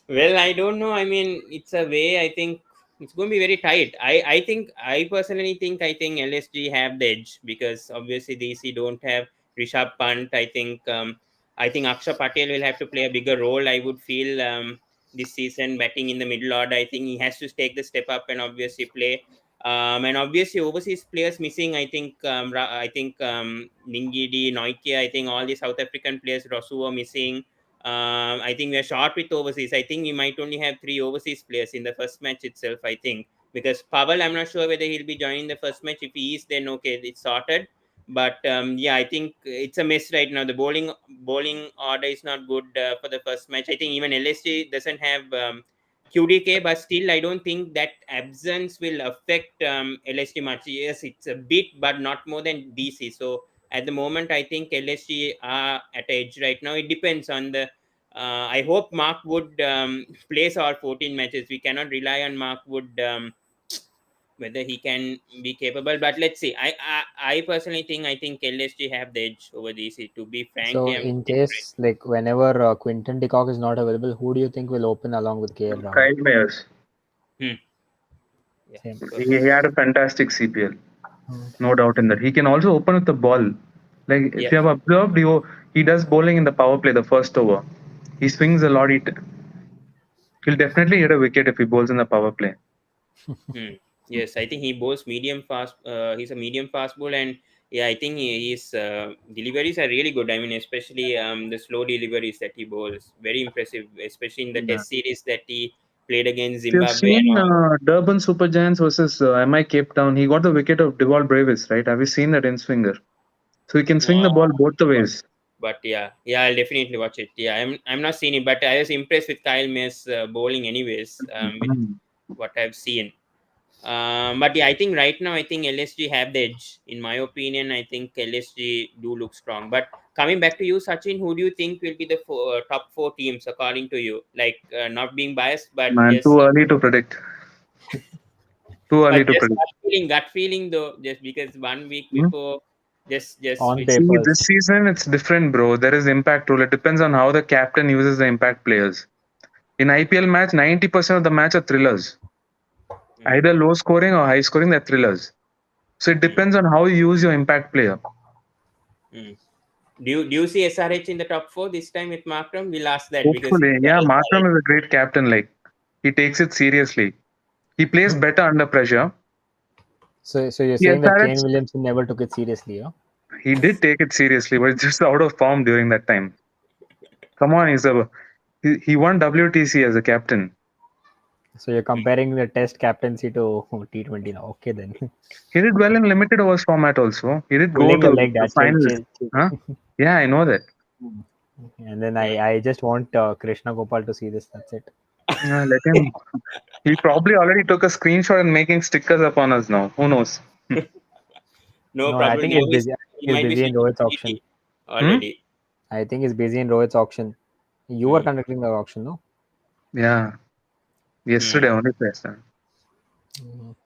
Speaker 1: Well, I don't know. I mean, it's a way. I think it's going to be very tight. I personally think LSG have the edge because obviously DC don't have Rishabh Pant. I think Aksha Patel will have to play a bigger role. I would feel this season batting in the middle order. I think he has to take the step up and obviously play. And obviously overseas players missing. I think Ningidi, Noike. I think all the South African players, Rosu are missing. I think we are short with overseas. I think we might only have three overseas players in the first match itself. I think because Pavel, I'm not sure whether he'll be joining the first match. If he is, then okay, it's sorted. But yeah, I think it's a mess right now. The bowling order is not good for the first match. I think even LSG doesn't have QDK, but still, I don't think that absence will affect LSG much. Yes, it's a bit, but not more than DC. So at the moment, I think LSG are at edge right now. It depends on the. I hope Mark Wood plays all 14 matches. We cannot rely on Mark Wood whether he can be capable. But let's see. I personally think LSG have the edge over DC. To be frankly,
Speaker 2: So,
Speaker 1: I'm
Speaker 2: in
Speaker 1: different.
Speaker 2: case like whenever Quinton de Kock is not available, who do you think will open along with KL Rahul?
Speaker 3: Kyle Mayers.
Speaker 1: Hmm. Yeah.
Speaker 2: Same.
Speaker 1: So,
Speaker 3: He had a fantastic CPL.
Speaker 2: Okay.
Speaker 3: No doubt in that. He can also open with the ball. Like if
Speaker 1: yeah.
Speaker 3: you have observed, he does bowling in the power play, the first over. He swings a lot. He'll definitely hit a wicket if he bowls in the power play.
Speaker 1: Hmm. Yes, I think he bowls medium fast. He's a medium fast bowler, and yeah, I think his deliveries are really good. I mean, especially the slow deliveries that he bowls, very impressive. Especially in the
Speaker 3: Yeah.
Speaker 1: Test series that he played against
Speaker 3: You've
Speaker 1: Zimbabwe and
Speaker 3: seen
Speaker 1: all.
Speaker 3: Durban Super Giants versus MI Cape Town. He got the wicket of Deval Bravis, right? Have you seen that in swinger? So he can
Speaker 1: No,
Speaker 3: swing the ball both the
Speaker 1: but,
Speaker 3: ways.
Speaker 1: but yeah, I'll definitely watch it. Yeah, I'm not seeing it, but I was impressed with Kyle Mayer's bowling, anyways. With
Speaker 3: Mhm.
Speaker 1: what I've seen. But yeah, I think right now I think LSG have the edge. In my opinion, I think LSG do look strong. But coming back to you, Sachin, who do you think will be the top four teams according to you? Like not being biased,
Speaker 3: Man, too early to predict. Too early
Speaker 1: but
Speaker 3: to
Speaker 1: just
Speaker 3: predict.
Speaker 1: gut feeling though, just because 1 week
Speaker 3: Hmm?
Speaker 1: before, just
Speaker 2: On
Speaker 1: switch.
Speaker 3: See, this
Speaker 2: papers.
Speaker 3: season it's different, bro. There is impact rule. It depends on how the captain uses the impact players. In IPL match, 90% of the match are thrillers.
Speaker 1: Mm,
Speaker 3: Either low scoring or high scoring, they're thrillers. So it
Speaker 1: mm,
Speaker 3: depends on how you use your impact player.
Speaker 1: mm. Do you see SRH in the top four this time with Markram? We'll ask that because
Speaker 3: Hopefully, yeah. Markram is a great captain. Like he takes it seriously. He plays better under pressure.
Speaker 2: So you're
Speaker 3: Yes,
Speaker 2: saying that Kane Williamson never took it seriously, huh?
Speaker 3: he did take it seriously, but just out of form during that time. Come on, he won WTC as a captain.
Speaker 2: So you're comparing the Test captaincy to T20 now. Okay, then.
Speaker 3: He did well in limited overs format also. He did go
Speaker 2: Pulling
Speaker 3: to
Speaker 2: your leg,
Speaker 3: the
Speaker 2: that chill,
Speaker 3: finals.
Speaker 2: chill, chill.
Speaker 3: Huh? Yeah, I know that.
Speaker 2: And then I just want Krishna Gopal to see this. That's it.
Speaker 3: Let him. He probably already took a screenshot and making stickers upon us now. Who knows?
Speaker 1: No,
Speaker 2: No, I
Speaker 1: probably
Speaker 2: think
Speaker 1: now
Speaker 2: he's busy. I think
Speaker 1: he
Speaker 2: he's
Speaker 1: might be
Speaker 2: busy in
Speaker 1: switching
Speaker 2: Rohit's
Speaker 1: to
Speaker 2: auction.
Speaker 1: DT already.
Speaker 2: I think he's busy in Rohit's auction. You were
Speaker 1: Hmm.
Speaker 2: conducting the auction, no?
Speaker 3: Yeah. Yesterday only placed.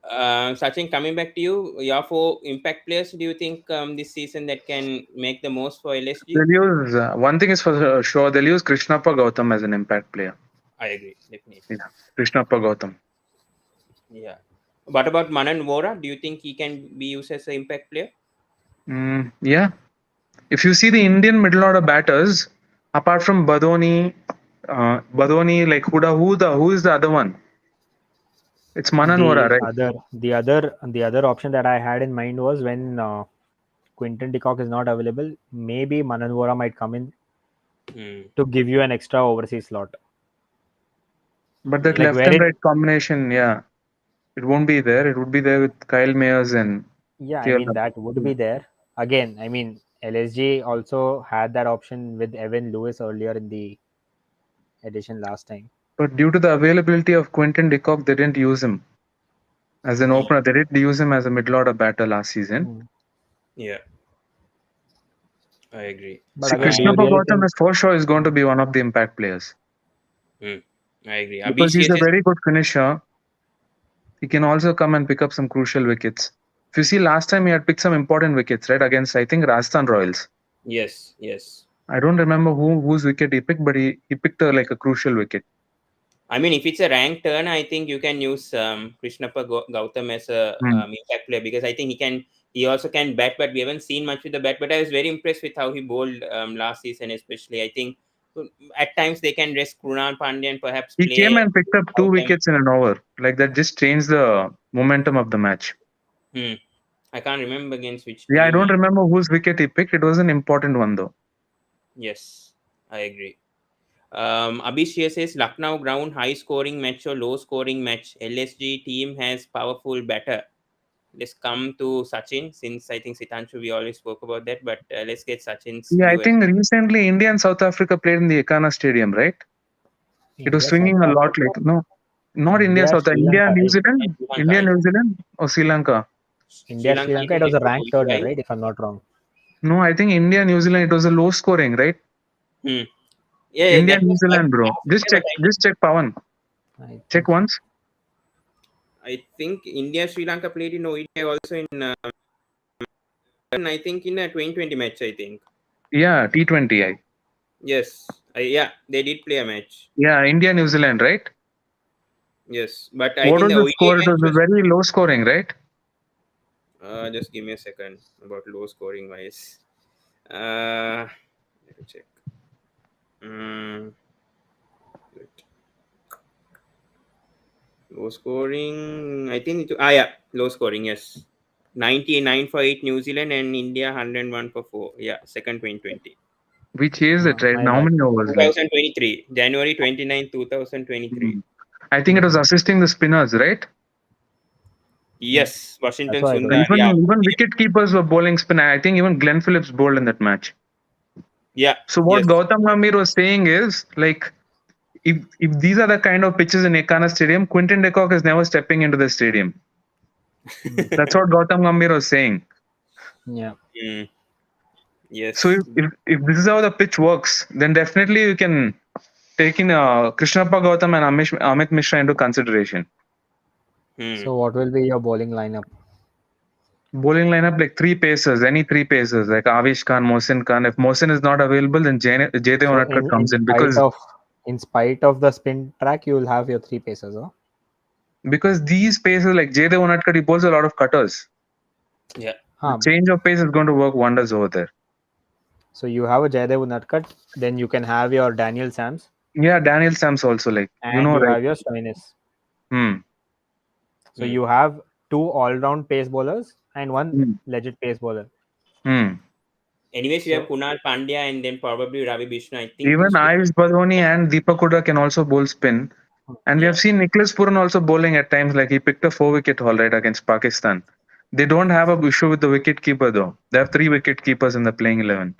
Speaker 1: Sachin, coming back to you, your four impact players, do you think this season that can make the most for LSG?
Speaker 3: They'll use one thing is for sure. They'll use Krishnappa Gautam as an impact player.
Speaker 1: I agree, definitely.
Speaker 3: Yeah, Krishnappa Gautam.
Speaker 1: Yeah. What about Manan Vora? Do you think he can be used as an impact player?
Speaker 3: Yeah. If you see the Indian middle order batters, apart from Badoni, like who is the other one? It's Manan Vora,
Speaker 2: The
Speaker 3: right?
Speaker 2: other, the other option that I had in mind was when Quinton de Kock is not available, maybe Manan Vora might come in to give you an extra overseas slot.
Speaker 3: But that
Speaker 2: Like
Speaker 3: left
Speaker 2: where
Speaker 3: and
Speaker 2: it,
Speaker 3: right combination, yeah, it won't be there. It would be there with Kyle Mayers and
Speaker 2: yeah, I mean
Speaker 3: KL.
Speaker 2: that would be there. Again, I mean LSG also had that option with Evan Lewis earlier in the edition last time.
Speaker 3: But due to the availability of Quinton de Kock, they didn't use him as an opener. They did use him as a middle order batter last season.
Speaker 1: Yeah, I agree.
Speaker 2: But
Speaker 3: See,
Speaker 2: again, do you
Speaker 3: Krishnappa
Speaker 2: really
Speaker 3: Gautam
Speaker 2: think?
Speaker 3: is for sure is going to be one of the impact players
Speaker 1: I agree.
Speaker 3: because he's
Speaker 1: Abhishek
Speaker 3: a
Speaker 1: is
Speaker 3: very good finisher. He can also come and pick up some crucial wickets. If you see, last time he had picked some important wickets, right, against I think Rajasthan Royals.
Speaker 1: yes.
Speaker 3: I don't remember whose wicket he picked, but he picked like a crucial wicket.
Speaker 1: I mean, if it's a ranked turn, I think you can use Krishnappa Gautam as a impact player because I think he also can bat, but we haven't seen much with the bat. But I was very impressed with how he bowled last season, especially. I think at times they can rest Krunal Pandya and perhaps
Speaker 3: He
Speaker 1: play
Speaker 3: came and picked up two
Speaker 1: Gautam.
Speaker 3: wickets in an over. Like that just changed the momentum of the match.
Speaker 1: I can't remember against which
Speaker 3: Yeah, I
Speaker 1: team.
Speaker 3: don't remember whose wicket he picked. It was an important one though.
Speaker 1: Yes, I agree. Abhishek says Lucknow ground high scoring match or low scoring match. LSG team has powerful batter. Let's come to Sachin since I think Sitanshu we always spoke about that, but let's get Sachin's
Speaker 3: Yeah, I
Speaker 1: view.
Speaker 3: think recently India and South Africa played in the Ekana Stadium, right? It was
Speaker 2: India, South
Speaker 3: swinging a lot.
Speaker 2: Africa,
Speaker 3: Like no, not India,
Speaker 2: India,
Speaker 3: South
Speaker 2: Sri
Speaker 3: India,
Speaker 2: Lanka,
Speaker 3: New
Speaker 2: right?
Speaker 3: Zealand,
Speaker 1: Sri Lanka,
Speaker 3: India,
Speaker 1: I
Speaker 3: New
Speaker 1: think.
Speaker 3: Zealand, or Sri Lanka.
Speaker 1: Sri
Speaker 2: India, Sri
Speaker 1: Lanka, I
Speaker 2: Lanka. It
Speaker 1: think
Speaker 2: was a
Speaker 1: before
Speaker 2: ranked turner,
Speaker 1: ODI.
Speaker 2: right? If I'm not wrong.
Speaker 3: No, I think India, New Zealand. It was a low scoring, right?
Speaker 1: Hmm. Yeah,
Speaker 3: India,
Speaker 1: that
Speaker 3: New
Speaker 1: was
Speaker 3: Zealand, bro.
Speaker 1: last year, but
Speaker 3: Just check, Pawan.
Speaker 2: I
Speaker 3: Check
Speaker 2: think so.
Speaker 3: once.
Speaker 1: I think India Sri Lanka played in ODI also in I think in a 2020 match. I think
Speaker 3: Yeah, T20.
Speaker 1: yes, yeah, they did play a match.
Speaker 3: Yeah, India, New Zealand, right?
Speaker 1: Yes, but I
Speaker 3: What
Speaker 1: think
Speaker 3: was
Speaker 1: the
Speaker 3: the
Speaker 1: ODI
Speaker 3: score? It was
Speaker 1: match
Speaker 3: a
Speaker 1: was.
Speaker 3: very low scoring, right?
Speaker 1: Just give me a second about low scoring wise. Let me check. Wait. Low scoring. I think. Yeah, low scoring. Yes, 99 for 8 New Zealand and India 101 for 4. Yeah, second 2020.
Speaker 3: We chased it, right?
Speaker 2: My
Speaker 3: How
Speaker 2: bad.
Speaker 3: many overs? Like,
Speaker 1: 2023, January 29, 2023.
Speaker 3: I think it was assisting the spinners, right?
Speaker 1: Yes,
Speaker 2: That's
Speaker 1: Washington
Speaker 2: what I heard.
Speaker 1: Sundar. Yeah,
Speaker 3: Even wicket keepers were bowling spin. I think even Glenn Phillips bowled in that match.
Speaker 1: yeah,
Speaker 3: So what
Speaker 1: yes.
Speaker 3: Gautam Gambhir was saying is like, if these are the kind of pitches in Ekana Stadium, Quinton de Kock is never stepping into the stadium. That's what Gautam Gambhir was saying.
Speaker 2: Yeah.
Speaker 1: Mm,
Speaker 3: So
Speaker 1: yes.
Speaker 3: if this is how the pitch works, then definitely you can take in Krishnappa Gautam and Amit Mishra into consideration.
Speaker 1: Hmm.
Speaker 2: So what will be your bowling lineup?
Speaker 3: Bowling lineup like three pacers, any three pacers like Avish Khan, Mohsin Khan. If Mohsin is not available, then Jaydev
Speaker 2: So
Speaker 3: Unadkat comes in because
Speaker 2: in spite of the spin track, you will have your three pacers, huh?
Speaker 3: these pacers like Jaydev Unadkat, he bowls a lot of cutters.
Speaker 1: Yeah.
Speaker 3: The
Speaker 2: Huh.
Speaker 3: change of pace is going to work wonders over there.
Speaker 2: So you have a Jaydev Unadkat, then you can have your Daniel Sams,
Speaker 3: Yeah, Daniel Sams also, like,
Speaker 2: and you
Speaker 3: right?
Speaker 2: have your Stoinis.
Speaker 3: Hmm.
Speaker 2: So
Speaker 1: Hmm.
Speaker 2: you have two all-round pace bowlers and one
Speaker 3: Hmm.
Speaker 2: legit pace bowler.
Speaker 3: Hmm.
Speaker 1: Anyways, you have
Speaker 2: So
Speaker 1: Kunal Pandya and then probably Ravi Vishnu. I think
Speaker 3: Even
Speaker 1: these two.
Speaker 3: Ayush Badoni and Deepak Hooda can also bowl spin. And we
Speaker 1: Yeah.
Speaker 3: have seen Nicholas Puran also bowling at times, like he picked a 4 wicket haul right against Pakistan. They don't have a issue with the wicket keeper though. They have 3 wicket keepers in the playing 11.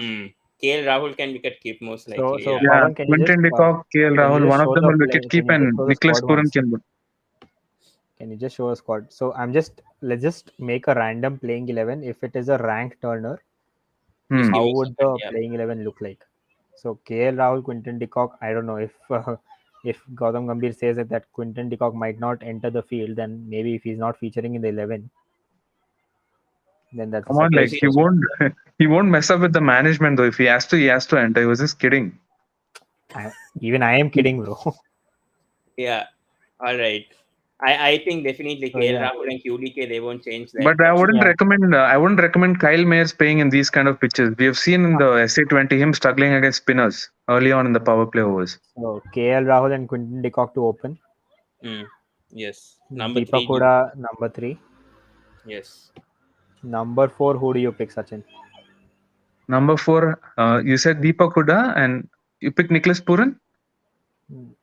Speaker 1: Hmm. KL Rahul can wicket keep most
Speaker 2: so
Speaker 1: likely.
Speaker 2: so
Speaker 1: Yeah.
Speaker 3: Yeah,
Speaker 2: Pawan,
Speaker 3: Quinton de Kock, KL
Speaker 2: can you
Speaker 3: Rahul,
Speaker 2: just
Speaker 3: one of
Speaker 2: show
Speaker 3: them
Speaker 2: the
Speaker 3: will wicket
Speaker 2: play?
Speaker 3: keep
Speaker 2: Can you just
Speaker 3: and
Speaker 2: show the
Speaker 3: Nicholas
Speaker 2: squad
Speaker 3: Puran
Speaker 2: once?
Speaker 3: can bowl.
Speaker 2: Can you just show a squad? So let's just make a random playing 11. If it is a ranked turner,
Speaker 1: Just
Speaker 3: Hmm.
Speaker 1: give
Speaker 2: how
Speaker 1: me a
Speaker 2: would
Speaker 1: second.
Speaker 2: the
Speaker 1: Yeah.
Speaker 2: playing 11 look like? So KL Rahul, Quinton de Kock. I don't know if if Gautam Gambhir says that Quinton de Kock might not enter the field, then maybe if he's not featuring in the 11, then that's a
Speaker 3: Come on,
Speaker 2: separate
Speaker 3: like
Speaker 1: Associate.
Speaker 3: he
Speaker 2: story.
Speaker 3: won't he won't mess up with the management though. If he has to enter. He was just kidding.
Speaker 2: Even I am kidding, bro.
Speaker 1: Yeah. All right. I think definitely
Speaker 2: So
Speaker 1: KL
Speaker 2: yeah,
Speaker 1: Rahul and QDK they won't change that
Speaker 3: But
Speaker 1: much.
Speaker 2: yeah.
Speaker 3: I wouldn't recommend Kyle Mayers playing in these kind of pitches. We have seen in the SA20 him struggling against spinners early on in the power play overs.
Speaker 2: So KL Rahul and Quinton de Kock to open.
Speaker 1: Hmm. Yes. Number
Speaker 2: Deepak
Speaker 1: three.
Speaker 2: Huda number 3.
Speaker 1: Yes.
Speaker 2: Number 4, who do you pick, Sachin?
Speaker 3: Number 4, you said Deepak Hooda and you picked Nicholas Puran?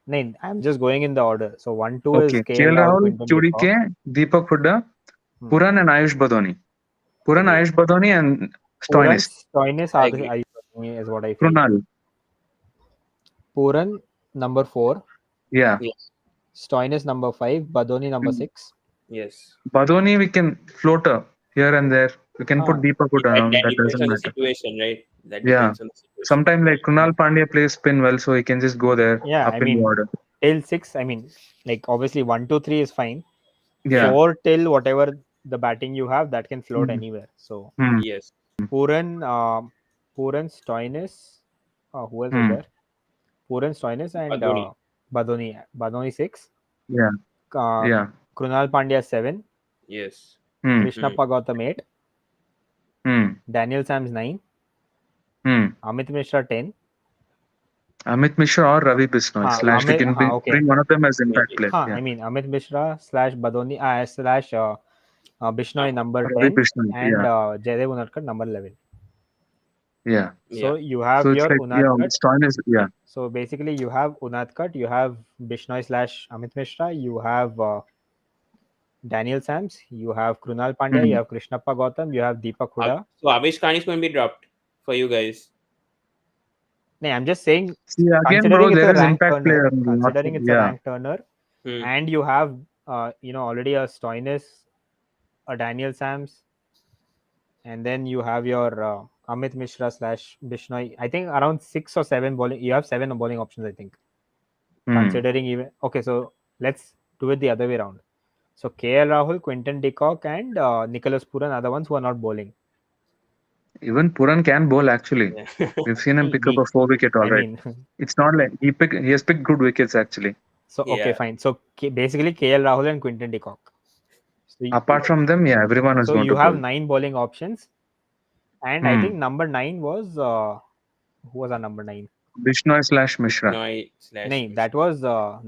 Speaker 2: No, I'm just going in the order. So 1, 2 is
Speaker 3: Okay.
Speaker 2: KL
Speaker 3: KL
Speaker 2: Rahul,
Speaker 3: Rahul,
Speaker 2: Quinton de Kock.
Speaker 3: QDK, Deepak Hooda,
Speaker 2: Hmm.
Speaker 3: Puran and Ayush Badoni. Puran,
Speaker 1: Agree.
Speaker 3: Ayush Badoni and
Speaker 2: Puran,
Speaker 3: Stoinis.
Speaker 2: Stoinis,
Speaker 1: I agree.
Speaker 2: is what I feel.
Speaker 3: Krunal.
Speaker 2: Puran number 4,
Speaker 3: Yeah.
Speaker 1: Yes.
Speaker 2: Stoinis number 5, Badoni number
Speaker 3: Mm.
Speaker 2: 6.
Speaker 1: Yes.
Speaker 3: Badoni, we can floater here and there. We can put
Speaker 2: Ah,
Speaker 3: Deepak Hooda
Speaker 1: That,
Speaker 3: now.
Speaker 1: that
Speaker 3: That
Speaker 1: depends
Speaker 3: doesn't
Speaker 1: on the
Speaker 3: matter.
Speaker 1: situation, right? That
Speaker 3: Yeah.
Speaker 1: depends on the situation.
Speaker 3: Sometimes like Krunal Pandya plays spin well, so he can just go there
Speaker 2: yeah,
Speaker 3: up
Speaker 2: I
Speaker 3: in the
Speaker 2: mean,
Speaker 3: order.
Speaker 2: till 6, I mean, like obviously 1, 2, 3 is fine.
Speaker 3: Yeah.
Speaker 2: 4 till whatever the batting you have, that can float
Speaker 3: Mm.
Speaker 2: anywhere. So
Speaker 3: Mm.
Speaker 1: Yes.
Speaker 2: Puran, Puran, Stoinis, who else was
Speaker 3: Mm.
Speaker 2: there? Puran, Stoinis, and
Speaker 1: Badoni.
Speaker 2: Badoni. Badoni 6.
Speaker 3: Yeah.
Speaker 2: Uh,
Speaker 3: Yeah.
Speaker 2: Krunal Pandya 7.
Speaker 1: Yes.
Speaker 3: Mm.
Speaker 1: Hmm.
Speaker 2: Krishnappa Gautam 8.
Speaker 3: Mm.
Speaker 2: Daniel Sams 9.
Speaker 3: Mm.
Speaker 2: Amit Mishra 10.
Speaker 3: Amit Mishra or Ravi Bisnoy slash we can
Speaker 2: Okay.
Speaker 3: bring one of them as impact
Speaker 1: Definitely.
Speaker 3: player. Yeah.
Speaker 2: I mean, Amit Mishra slash Badoni slash Bishnoi number
Speaker 3: Ravi
Speaker 2: 10
Speaker 3: Bisnoy.
Speaker 2: and
Speaker 3: Yeah.
Speaker 2: Jaydev Unadkat number 11.
Speaker 3: Yeah.
Speaker 1: Yeah.
Speaker 2: So you
Speaker 3: So
Speaker 2: have
Speaker 3: it's
Speaker 2: your
Speaker 3: like
Speaker 2: Unadkat.
Speaker 3: Stein is
Speaker 2: So basically, you have Unadkat, you have Bishnoi slash Amit Mishra, you have Daniel Sams, you have Krunal Pandya, you
Speaker 3: Mm.
Speaker 2: have Krishnappa Gautam, you have Deepak Huda.
Speaker 1: So Avish Khan is going to be dropped for you guys.
Speaker 2: No, I'm just saying,
Speaker 3: See again, bro.
Speaker 2: considering it's
Speaker 3: There
Speaker 2: a
Speaker 3: is
Speaker 2: rank
Speaker 3: impact
Speaker 2: turner,
Speaker 3: player. Not yeah.
Speaker 1: Hmm.
Speaker 2: and you have already a Stoinis, a Daniel Sams, and then you have your Amit Mishra slash Bishnoi. I think around 6 or 7 bowling. You have 7 bowling options, I think.
Speaker 3: Mm.
Speaker 2: Considering even okay, so let's do it the other way around. So KL Rahul, Quinton de Kock, and Nicholas Puran are the ones who are not bowling.
Speaker 3: Even Puran can bowl actually.
Speaker 1: Yeah.
Speaker 3: We've seen him pick up a
Speaker 2: He,
Speaker 3: 4 wicket
Speaker 2: I
Speaker 3: already.
Speaker 2: mean,
Speaker 3: It's not like he has picked good wickets actually.
Speaker 2: so okay,
Speaker 1: Yeah.
Speaker 2: fine. So basically KL Rahul and Quinton de Kock. So
Speaker 3: Apart from them, yeah, everyone is
Speaker 2: so
Speaker 3: going
Speaker 2: you
Speaker 3: to
Speaker 2: have
Speaker 3: bowl.
Speaker 2: 9 bowling options, and I think
Speaker 3: Hmm.
Speaker 2: number 9 was who was our number 9?
Speaker 3: Bisnoy slash Mishra.
Speaker 1: Bisnoy slash
Speaker 2: No,
Speaker 1: Mish.
Speaker 2: that was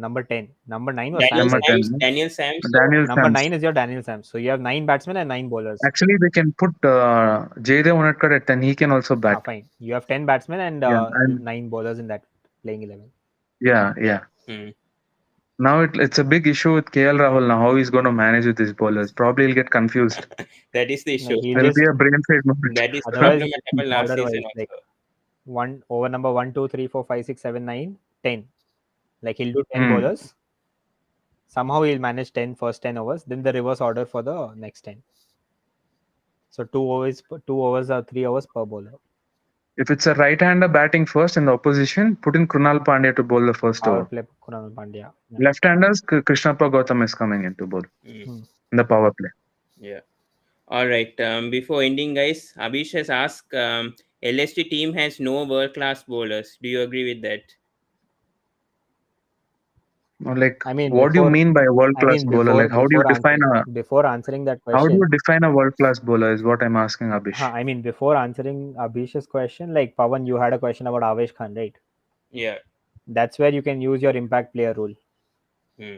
Speaker 2: number 10. Number 9 was
Speaker 1: Daniel
Speaker 2: Sams,
Speaker 3: Number
Speaker 2: I think.
Speaker 1: Sams.
Speaker 3: 10.
Speaker 1: Daniel Sams.
Speaker 3: Daniel
Speaker 2: Number
Speaker 3: Sams.
Speaker 2: 9 is your Daniel Sams. So you have 9 batsmen and 9 bowlers.
Speaker 3: Actually, they can put Jaydev Unadkat at 10. He can also bat.
Speaker 2: Fine. You have 10 batsmen and
Speaker 3: Yeah, and
Speaker 2: 9 bowlers in that playing 11.
Speaker 3: yeah.
Speaker 1: Hmm.
Speaker 3: Now it's a big issue with KL Rahul now. How he's going to manage with his bowlers? Probably he'll get confused.
Speaker 1: That is the
Speaker 2: No,
Speaker 1: issue.
Speaker 2: he'll
Speaker 3: There'll be
Speaker 2: just
Speaker 3: a brain fade moment.
Speaker 1: That is the
Speaker 2: otherwise
Speaker 1: problem that happened last
Speaker 2: order
Speaker 1: season
Speaker 2: wise like
Speaker 1: also.
Speaker 2: one over number 1, 2, 3, 4, 5, 6, 7, 9, 10. Like he'll do 10
Speaker 3: Hmm.
Speaker 2: bowlers. Somehow he'll manage 10 first 10 overs, then the reverse order for the next 10. So 2 overs or 3 overs per bowler.
Speaker 3: If it's a right-hander batting first in the opposition, put in Krunal Pandya to bowl the first
Speaker 2: Power
Speaker 3: over.
Speaker 2: play Kunal Pandya. Yeah.
Speaker 3: Left-handers, Krishnappa Gautam is coming in to bowl
Speaker 1: Hmm.
Speaker 3: in the power play.
Speaker 1: Yeah. All right. Before ending, guys, Abish has asked, LST team has no world class bowlers. Do you agree with that?
Speaker 3: Or like,
Speaker 2: I mean,
Speaker 3: what do you
Speaker 2: before
Speaker 3: mean by a world
Speaker 2: I
Speaker 3: class
Speaker 2: mean
Speaker 3: bowler? Like, how do you define a
Speaker 2: before answering that
Speaker 3: how do you
Speaker 2: question,
Speaker 3: define a world class bowler? Is what I'm asking, Abhish.
Speaker 2: I mean, before answering Abhish's question, like Pawan, you had a question about Avesh Khan, right?
Speaker 1: Yeah.
Speaker 2: That's where you can use your impact player rule.
Speaker 1: Hmm.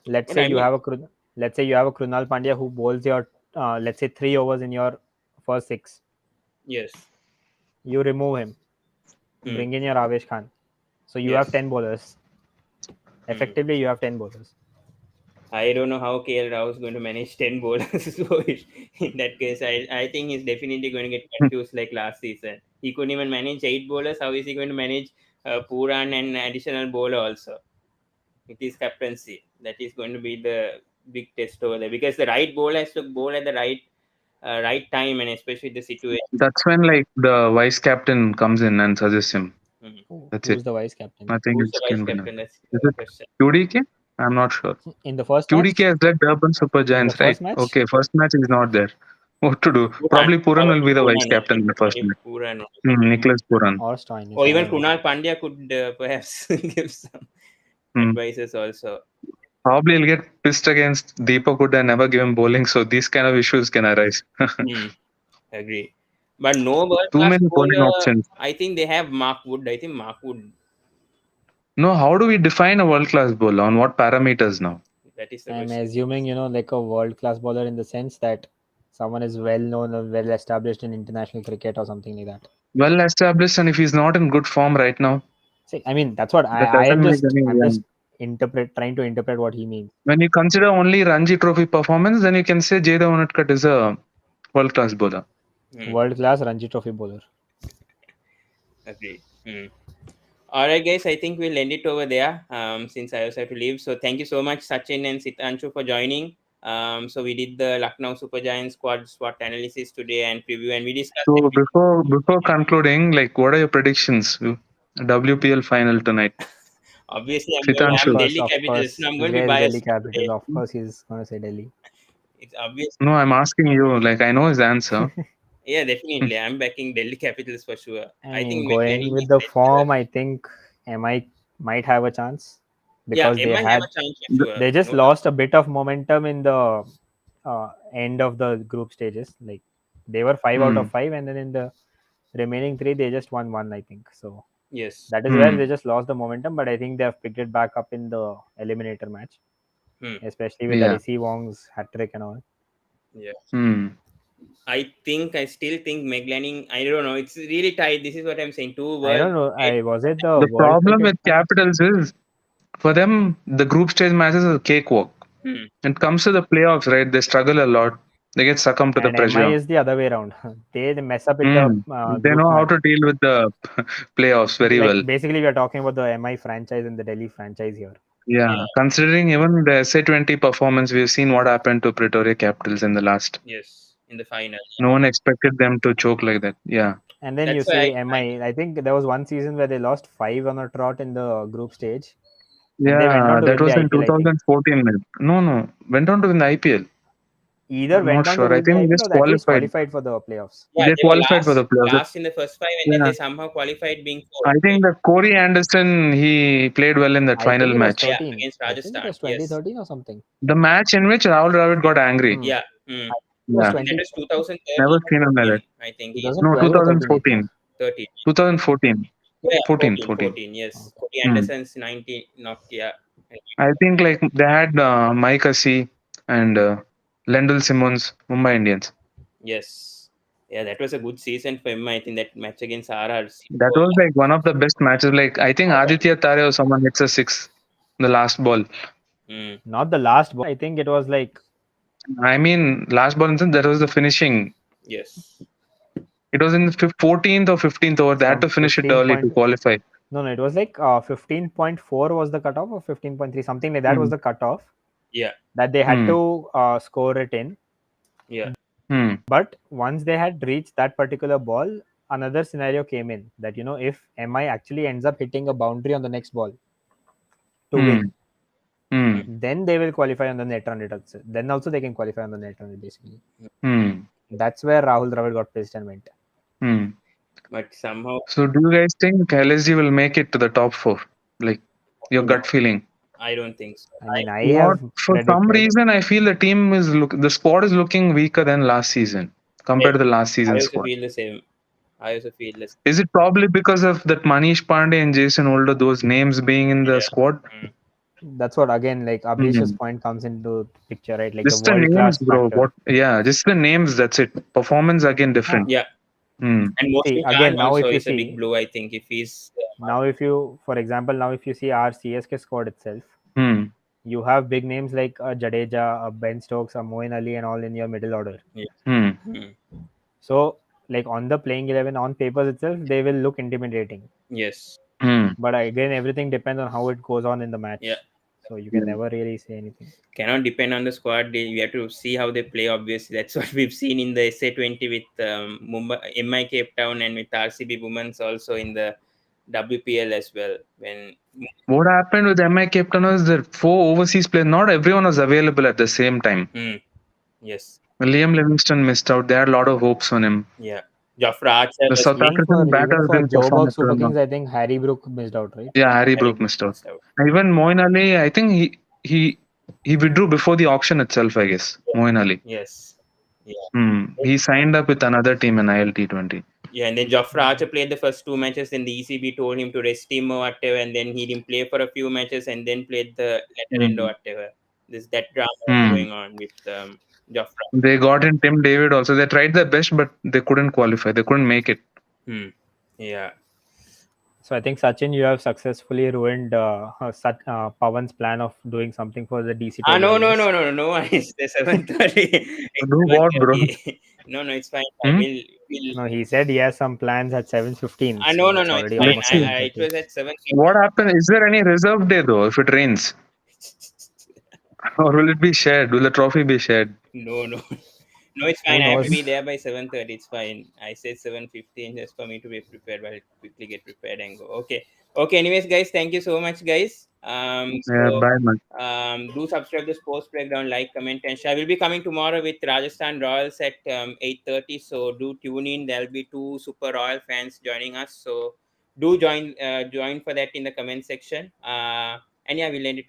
Speaker 2: Let's
Speaker 1: But
Speaker 2: say
Speaker 1: I
Speaker 2: you
Speaker 1: mean,
Speaker 2: have a let's say you have a Krunal Pandya who bowls your let's say 3 overs in your first 6.
Speaker 1: yes.
Speaker 2: You remove him,
Speaker 1: Hmm.
Speaker 2: bring in your Avesh Khan. So you have
Speaker 1: Yes.
Speaker 2: 10 bowlers.
Speaker 1: Hmm.
Speaker 2: Effectively, you have 10 bowlers.
Speaker 1: I don't know how KL Rao is going to manage 10 bowlers. So in that case, I think he's definitely going to get confused like last season. He couldn't even manage 8 bowlers. How is he going to manage Puran and additional bowler also? It is captaincy. That is going to be the big test over there because the right bowler has to bowl at the right time and especially the situation.
Speaker 3: That's when like the vice captain comes in and suggests him.
Speaker 1: Mhm.
Speaker 3: That's it.
Speaker 2: Who's the vice captain?
Speaker 3: I think
Speaker 1: Who's the
Speaker 3: it's
Speaker 1: vice
Speaker 3: can be done.
Speaker 1: captain? That's
Speaker 3: Is
Speaker 1: the
Speaker 3: it
Speaker 1: question.
Speaker 3: QDK? I'm not sure.
Speaker 2: In the first
Speaker 3: QDK
Speaker 2: match?
Speaker 3: has led Durban Super
Speaker 2: In the
Speaker 3: Giants, right?
Speaker 2: first match?
Speaker 3: Okay, first match is not there. What to do?
Speaker 1: Puran,
Speaker 3: Probably Puran will
Speaker 1: probably
Speaker 3: be the vice
Speaker 1: Puran. I
Speaker 3: captain in
Speaker 1: think
Speaker 3: the first
Speaker 1: probably
Speaker 3: match.
Speaker 1: Puran.
Speaker 3: Nicholas Puran.
Speaker 2: Or Stoinis?
Speaker 1: Or
Speaker 2: I
Speaker 1: even
Speaker 2: don't know.
Speaker 1: Kunal Pandya could perhaps give some
Speaker 3: Hmm.
Speaker 1: advices also.
Speaker 3: Probably he'll get pissed against Deepak Hooda and never give him bowling, so these kind of issues can arise.
Speaker 1: Hmm. Agree. But no world
Speaker 3: Too
Speaker 1: class
Speaker 3: many bowling
Speaker 1: bowler.
Speaker 3: options.
Speaker 1: I think they have Mark Wood. I think Mark Wood.
Speaker 3: No, how do we define a world class bowler? On what parameters now?
Speaker 1: That is the
Speaker 2: I'm
Speaker 1: question.
Speaker 2: assuming, like a world class bowler in the sense that someone is well known or well established in international cricket or something like that.
Speaker 3: Well established, and if he's not in good form right now,
Speaker 2: See, I mean, that's what
Speaker 3: that
Speaker 2: I am
Speaker 3: doesn't make
Speaker 2: just,
Speaker 3: any.
Speaker 2: I'm
Speaker 3: Yeah.
Speaker 2: just trying to interpret what he means.
Speaker 3: When you consider only Ranji Trophy performance, then you can say Jaydev Unadkat is a world class bowler.
Speaker 1: Hmm.
Speaker 2: World class Ranji Trophy bowler.
Speaker 1: Agree. Hmm. All right, guys. I think we'll end it over there. Since I also have to leave. So thank you so much, Sachin and Sitanshu, for joining. So we did the Lucknow Super Giants squad SWOT analysis today and preview, and we discussed
Speaker 3: So
Speaker 1: everything.
Speaker 3: before concluding, like, what are your predictions? WPL final tonight,
Speaker 1: Obviously,
Speaker 2: Of
Speaker 1: I'm
Speaker 3: Sitanshu.
Speaker 2: course,
Speaker 1: Delhi
Speaker 2: of
Speaker 1: Capitals.
Speaker 2: course.
Speaker 1: No, I'm going to be
Speaker 2: Yes, Delhi
Speaker 1: biased today.
Speaker 2: Capital. Of course, he's going to say Delhi.
Speaker 1: It's obvious.
Speaker 3: No, I'm asking you. Like, I know his answer.
Speaker 1: Yeah, definitely. I'm backing Delhi Capitals for sure.
Speaker 2: I
Speaker 1: I
Speaker 2: mean,
Speaker 1: think
Speaker 2: going
Speaker 1: McLennan
Speaker 2: with
Speaker 1: is
Speaker 2: the
Speaker 1: very well.
Speaker 2: form, I think MI might have a chance
Speaker 1: Yeah,
Speaker 2: because
Speaker 1: MI have a chance for sure.
Speaker 2: they just
Speaker 1: No doubt.
Speaker 2: lost a bit of momentum in the end of the group stages. Like they were 5 out of
Speaker 3: Hmm.
Speaker 2: 5, and then in the remaining 3, they just won one, I think. So
Speaker 1: Yes.
Speaker 2: that is where they
Speaker 3: Hmm.
Speaker 2: just lost the momentum. But I think they have picked it back up in the eliminator match,
Speaker 1: Hmm.
Speaker 2: especially with the
Speaker 3: Yeah.
Speaker 2: Ricci Wong's hat trick and all.
Speaker 1: Yeah.
Speaker 3: Hmm.
Speaker 1: I still think McLennan, I don't know. It's really tight. This is what I'm saying. Two
Speaker 2: I
Speaker 1: world
Speaker 2: don't know.
Speaker 1: great.
Speaker 2: I was it the
Speaker 3: The
Speaker 2: World
Speaker 3: problem
Speaker 2: Cricket
Speaker 3: with
Speaker 2: Fan?
Speaker 3: Capitals is for them the group stage matches are a cakewalk.
Speaker 1: Hmm.
Speaker 3: When it comes to the playoffs, right? They struggle a lot. They get succumbed to the
Speaker 2: And MI
Speaker 3: pressure.
Speaker 2: is the other way around. They mess up in the
Speaker 3: Hmm. They
Speaker 2: group
Speaker 3: know how
Speaker 2: match.
Speaker 3: to deal with the playoffs very
Speaker 2: Like
Speaker 3: well.
Speaker 2: basically, we are talking about the MI franchise and the Delhi franchise here.
Speaker 3: Yeah,
Speaker 1: Yeah.
Speaker 3: considering even the SA20 performance, we've seen what happened to Pretoria Capitals in the last.
Speaker 1: Yes. In the final.
Speaker 3: No one expected them to choke like that. Yeah.
Speaker 2: And then you
Speaker 1: That's why
Speaker 2: say MI. I think there was one season where they lost 5 on a trot in the group stage, and they went on
Speaker 3: Yeah,
Speaker 2: to
Speaker 3: that
Speaker 2: win the
Speaker 3: was in
Speaker 2: IPL. I think
Speaker 3: 2014. No, no. Went on to win the IPL.
Speaker 2: either
Speaker 3: I'm not
Speaker 2: went on to
Speaker 3: sure. I
Speaker 2: win the
Speaker 3: think they
Speaker 2: IPL
Speaker 3: just
Speaker 2: or at least
Speaker 3: qualified.
Speaker 2: qualified for the playoffs.
Speaker 1: yeah,
Speaker 3: They
Speaker 1: they were
Speaker 3: qualified for the playoffs.
Speaker 1: last in the first five, and then
Speaker 3: Yeah.
Speaker 1: they somehow qualified being
Speaker 3: I
Speaker 1: fourth,
Speaker 3: think
Speaker 1: right?
Speaker 3: that Corey Anderson, he played well in that
Speaker 2: I
Speaker 3: final
Speaker 2: think it was
Speaker 3: match.
Speaker 1: Yeah,
Speaker 2: 13.
Speaker 1: against
Speaker 2: I think it
Speaker 1: Rajasthan.
Speaker 2: was
Speaker 1: Yes.
Speaker 2: 2013 or something.
Speaker 3: The match in which Rahul Dravid got angry.
Speaker 2: Hmm.
Speaker 1: Yeah. Hmm.
Speaker 2: It was
Speaker 3: Yeah.
Speaker 1: I think that was 2013
Speaker 3: Never
Speaker 1: or
Speaker 3: seen him like that.
Speaker 1: 14. I think he
Speaker 3: No,
Speaker 2: 2012 or 13, I think.
Speaker 3: 2014.
Speaker 1: 13.
Speaker 3: 2014.
Speaker 1: Yeah,
Speaker 3: 14.
Speaker 1: 14,
Speaker 3: 14.
Speaker 1: 14. Yes.
Speaker 2: Okay.
Speaker 1: Cody
Speaker 3: Hmm.
Speaker 1: Anderson's 19 knocked. Yeah.
Speaker 3: I think like they had Mike Hussey and Lendl Simmons, Mumbai Indians.
Speaker 1: Yes. Yeah, that was a good season for him. I think that match against RR.
Speaker 3: That was like one of the best matches. Like I think Aditya Tare or someone hits a six, the last ball.
Speaker 1: Mm.
Speaker 2: Not the last ball. I think it was like
Speaker 3: I mean, last ball instance, that was the finishing.
Speaker 1: Yes.
Speaker 3: It was in the 14th or 15th over. They had
Speaker 2: some
Speaker 3: to finish it
Speaker 2: 15
Speaker 3: early
Speaker 2: point.
Speaker 3: to qualify.
Speaker 2: No, it was like 15.4 was the cutoff, or 15.3, something like that was
Speaker 3: Hmm.
Speaker 2: the cutoff
Speaker 1: Yeah.
Speaker 2: that they had
Speaker 3: Hmm.
Speaker 2: to score it in.
Speaker 1: Yeah.
Speaker 3: Hmm.
Speaker 2: But once they had reached that particular ball, another scenario came in that if MI actually ends up hitting a boundary on the next ball to
Speaker 3: Hmm.
Speaker 2: win,
Speaker 3: Hmm.
Speaker 2: then they will qualify on the net run rate. Then also they can qualify on the net run rate, basically.
Speaker 3: Hmm.
Speaker 2: That's where Rahul Dravid got pissed and went.
Speaker 3: Hmm.
Speaker 1: But somehow,
Speaker 3: So do you guys think LSG will make it to the top four? Like your gut feeling?
Speaker 1: I don't think so.
Speaker 2: I mean, I
Speaker 3: What
Speaker 2: have
Speaker 3: for some
Speaker 2: predicted.
Speaker 3: reason I feel the squad is looking weaker than last season compared to the last
Speaker 1: I
Speaker 3: season
Speaker 1: also
Speaker 3: squad.
Speaker 1: feel the same. I also feel the same.
Speaker 3: Is it probably because of that Manish Pandey and Jason Older, those names being in the
Speaker 1: Yeah.
Speaker 3: squad?
Speaker 1: Mm.
Speaker 2: That's what again, like Abhish's
Speaker 3: Hmm.
Speaker 2: point comes into picture, right? Like the
Speaker 3: Just the
Speaker 2: world
Speaker 3: names,
Speaker 2: class
Speaker 3: bro.
Speaker 2: factor.
Speaker 3: What? Yeah, just the names. That's it. Performance again
Speaker 2: Huh.
Speaker 3: different.
Speaker 1: Yeah.
Speaker 3: Hmm.
Speaker 1: And
Speaker 2: See,
Speaker 1: Mohsin Khan
Speaker 2: again, now
Speaker 1: also
Speaker 2: if you
Speaker 1: is a big
Speaker 2: see,
Speaker 1: blue, I think, if he's
Speaker 2: now if you, for example, now if you see our CSK squad itself,
Speaker 3: Hmm.
Speaker 2: you have big names like Jadeja, Ben Stokes, Moeen Ali, and all in your middle order.
Speaker 1: yeah.
Speaker 3: Hmm.
Speaker 1: Mm.
Speaker 2: So, like on the playing 11 on papers itself, they will look intimidating.
Speaker 1: Yes.
Speaker 3: Hmm.
Speaker 2: But again, everything depends on how it goes on in the
Speaker 1: Yeah.
Speaker 2: match. So you can
Speaker 3: Yeah.
Speaker 2: never really say anything.
Speaker 1: Cannot depend on the squad. We have to see how they play. Obviously, that's what we've seen in the SA20 with Mumbai, MI Cape Town, and with RCB Women's also in the WPL as well. When
Speaker 3: What happened with MI Captain was that four overseas players. Not everyone was available at the same time.
Speaker 1: mm, yes,
Speaker 3: Liam Livingston missed out. They had a lot of hopes on him.
Speaker 1: yeah, Jofra Archer
Speaker 3: The
Speaker 1: was
Speaker 3: South African
Speaker 2: Even
Speaker 3: batters
Speaker 2: for
Speaker 3: didn't perform
Speaker 2: Joburg
Speaker 3: at
Speaker 2: Super
Speaker 3: all.
Speaker 2: Kings, I think Harry Brook missed out, right?
Speaker 3: Yeah, Harry
Speaker 1: very
Speaker 3: Brook missed out.
Speaker 1: missed out.
Speaker 3: Even Moeen Ali, I think he he withdrew before the auction itself. I guess Moeen Ali.
Speaker 1: Yes, yeah.
Speaker 3: He signed up with another team in ILT20.
Speaker 1: Yeah, and then Jofra Archer played the first two matches, and the ECB told him to rest him or whatever, and then he didn't play for a few matches, and then played the latter end or
Speaker 3: Hmm.
Speaker 1: whatever. This that drama
Speaker 3: Hmm.
Speaker 1: going on with Jofra.
Speaker 3: They got in Tim David also. They tried their best, but they couldn't qualify. They couldn't make it.
Speaker 1: Hmm. Yeah.
Speaker 2: So I think Sachin, you have successfully ruined Pawan's plan of doing something for the DC
Speaker 1: Ah,
Speaker 2: table,
Speaker 1: no,
Speaker 2: I
Speaker 1: no,
Speaker 2: guess.
Speaker 1: no, no, no. It's the 7:30. It's
Speaker 3: Do what, bro?
Speaker 1: 7:30. No, no, it's fine. I
Speaker 3: Hmm?
Speaker 1: will.
Speaker 2: No, he said he has some plans at 7:15,
Speaker 1: Ah, no,
Speaker 2: so
Speaker 1: no,
Speaker 2: it's
Speaker 1: no. It's
Speaker 2: already
Speaker 1: fine.
Speaker 2: almost
Speaker 3: Let's see.
Speaker 1: It
Speaker 2: 7:30.
Speaker 1: was at 7.
Speaker 3: What happened? Is there any reserve day though if it rains? Or will it be shared? Will the trophy be shared?
Speaker 1: No, no. No, it's
Speaker 2: Who
Speaker 1: fine. I have to be
Speaker 2: knows?
Speaker 1: there by 7:30. It's fine. I said 7:15 just for me to be prepared. But I'll quickly get prepared and go. Okay. Okay. Anyways, guys, thank you so much, guys.
Speaker 3: Yeah, bye, man.
Speaker 1: Do subscribe to Sports Breakdown, like, comment, and share. I will be coming tomorrow with Rajasthan Royals at 8:30. So do tune in. There'll be two Super Royal fans joining us. So do join for that in the comment section. And yeah, we'll end it over.